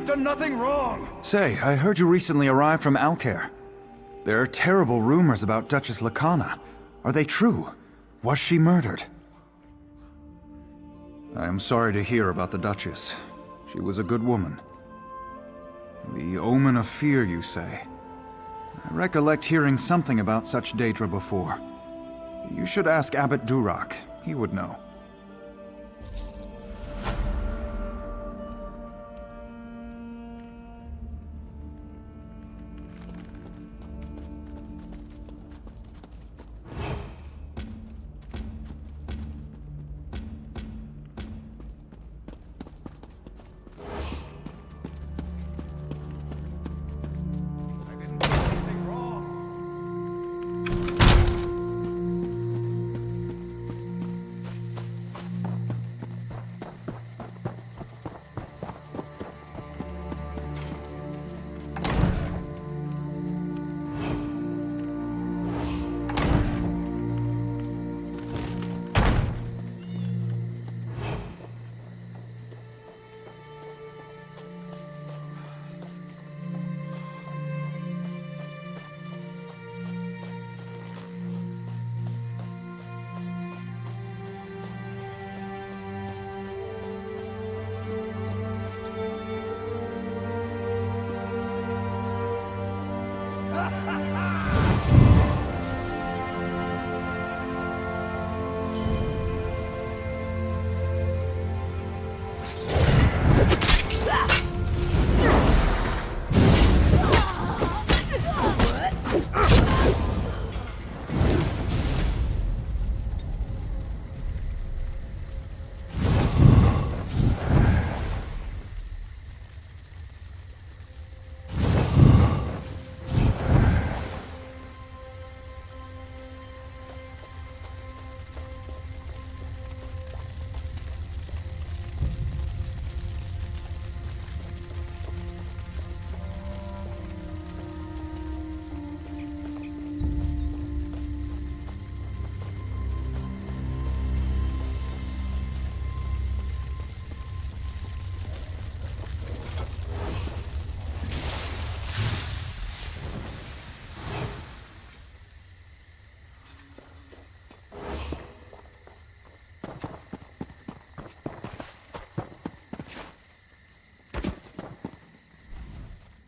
B: I've done nothing wrong!
K: Say, I heard you recently arrived from Alcair. There are terrible rumors about Duchess Lacana. Are they true? Was she murdered? I am sorry to hear about the Duchess. She was a good woman. The omen of fear, you say? I recollect hearing something about such Daedra before. You should ask Abbot Durock. He would know.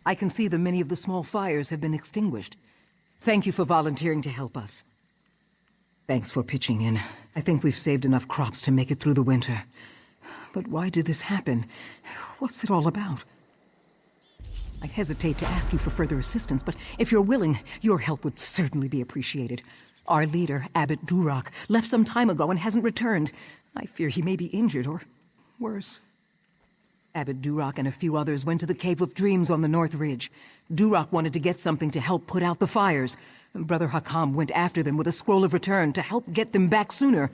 Q: I can see that many of the small fires have been extinguished. Thank you for volunteering to help us. Thanks for pitching in. I think we've saved enough crops to make it through the winter. But why did this happen? What's it all about? I hesitate to ask you for further assistance, but if you're willing, your help would certainly be appreciated. Our leader, Abbot Durock, left some time ago and hasn't returned. I fear he may be injured or worse. Abbot Durock and a few others went to the Cave of Dreams on the North Ridge. Durock wanted to get something to help put out the fires. Brother Hakam went after them with a scroll of return to help get them back sooner.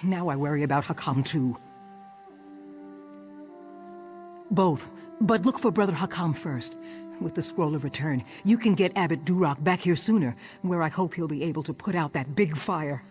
Q: Now I worry about Hakam too. Both, but look for Brother Hakam first. With the scroll of return, you can get Abbot Durock back here sooner, where I hope he'll be able to put out that big fire.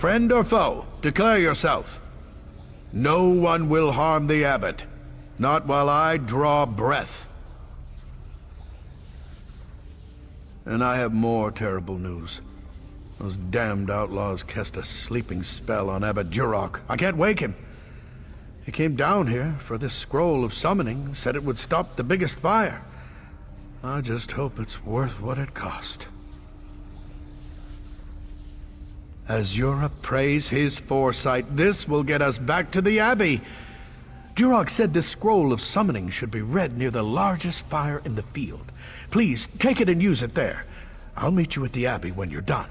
C: friend or foe, declare yourself. No one will harm the abbot. Not while I draw breath. And I have more terrible news. Those damned outlaws cast a sleeping spell on Abbot Duroc. I can't wake him. He came down here for this scroll of summoning, said it would stop the biggest fire. I just hope it's worth what it cost. As Europe praise his foresight, this will get us back to the Abbey. Duroc said this scroll of summoning should be read near the largest fire in the field. Please, take it and use it there. I'll meet you at the Abbey when you're done.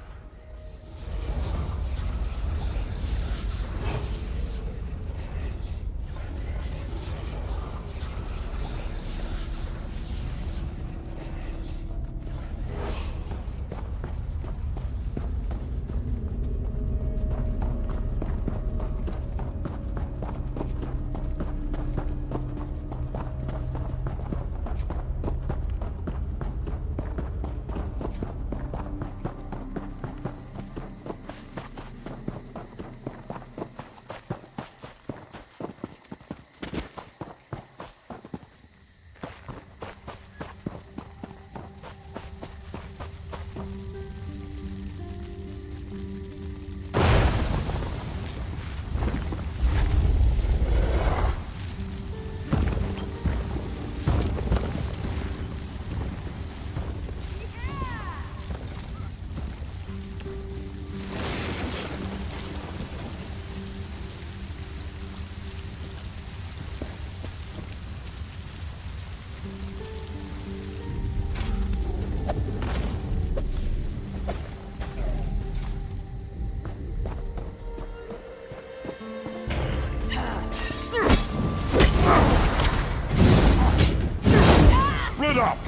I: Split up!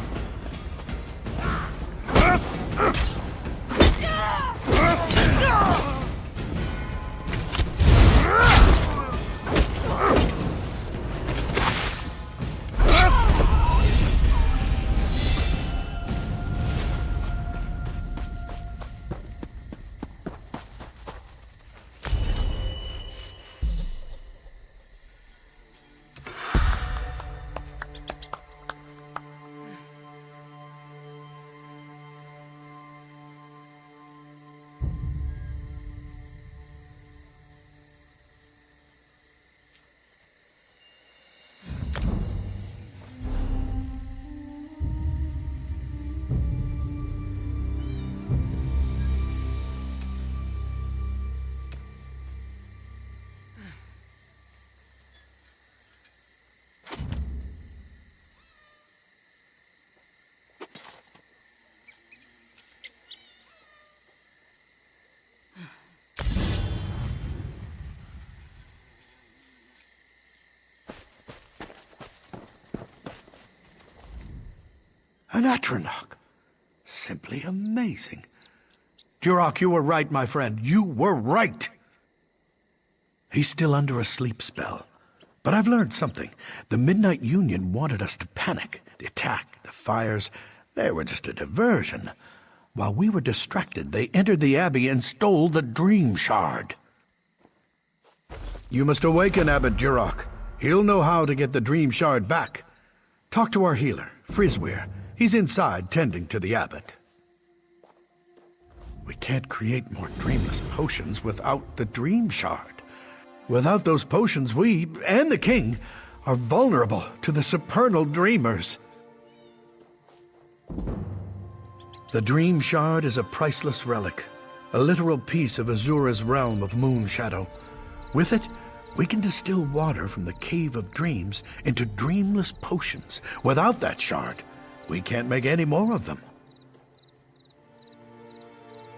C: An Atronach. Simply amazing. Duroc, you were right, my friend. You were right. He's still under a sleep spell. But I've learned something. The Midnight Union wanted us to panic. The attack, the fires, they were just a diversion. While we were distracted, they entered the Abbey and stole the Dream Shard. You must awaken Abbot Duroc. He'll know how to get the Dream Shard back. Talk to our healer, Frisweir. He's inside, tending to the abbot. We can't create more dreamless potions without the Dream Shard. Without those potions, we, and the king, are vulnerable to the supernal dreamers. The Dream Shard is a priceless relic, a literal piece of Azura's realm of moon shadow. With it, we can distill water from the Cave of Dreams into dreamless potions. Without that shard, we can't make any more of them.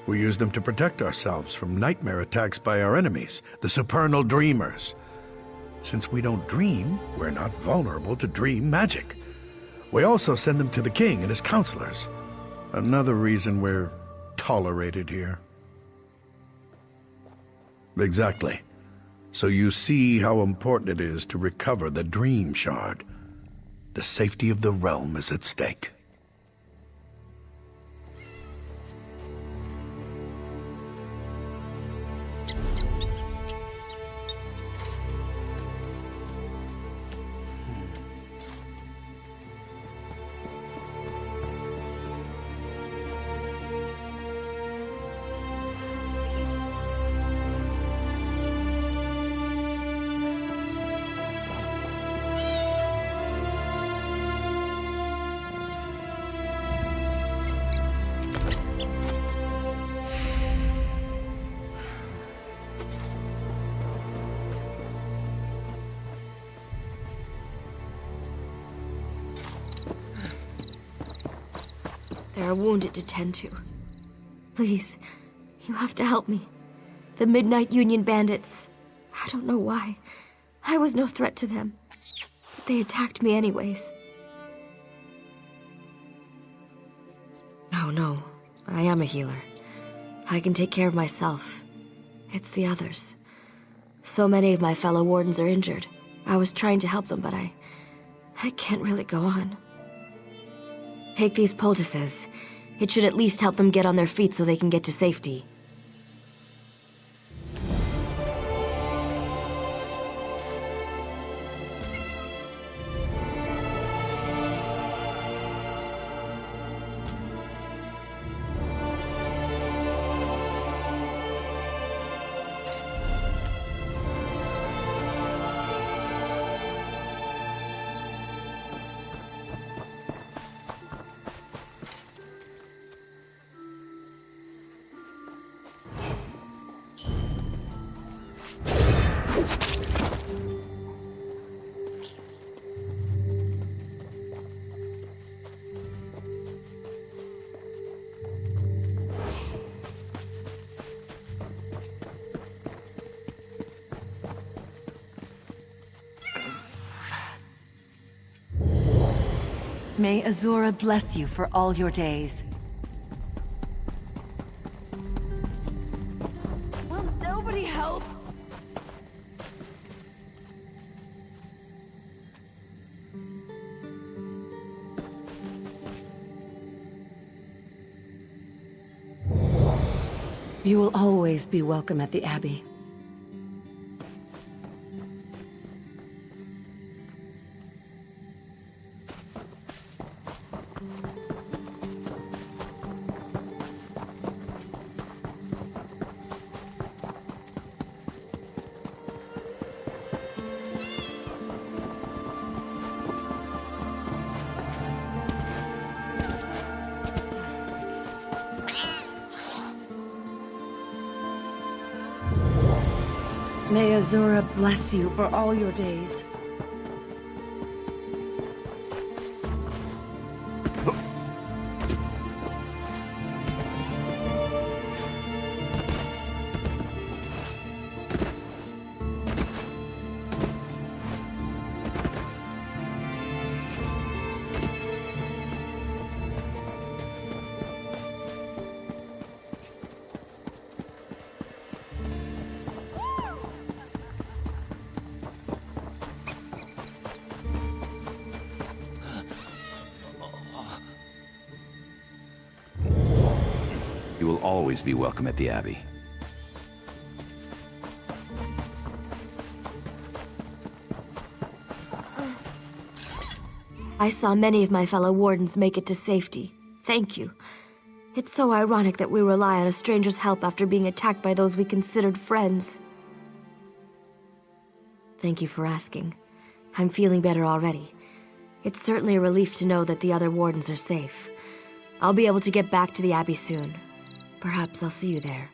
C: We use them to protect ourselves from nightmare attacks by our enemies, the supernal dreamers. Since we don't dream, we're not vulnerable to dream magic. We also send them to the king and his counselors. Another reason we're tolerated here. Exactly. So you see how important it is to recover the Dream Shard. The safety of the realm is at stake.
N: There are wounded to tend to. Please, you have to help me. The Midnight Union bandits. I don't know why. I was no threat to them. But they attacked me anyways. No. I am a healer. I can take care of myself. It's the others. So many of my fellow wardens are injured. I was trying to help them, but I can't really go on. Take these poultices. It should at least help them get on their feet so they can get to safety.
J: May Azura bless you for all your days.
E: Will nobody help?
L: You will always be welcome at the Abbey. May Azura bless you for all your days.
F: You will always be welcome at the Abbey.
N: I saw many of my fellow wardens make it to safety. Thank you. It's so ironic that we rely on a stranger's help after being attacked by those we considered friends. Thank you for asking. I'm feeling better already. It's certainly a relief to know that the other wardens are safe. I'll be able to get back to the Abbey soon. Perhaps I'll see you there.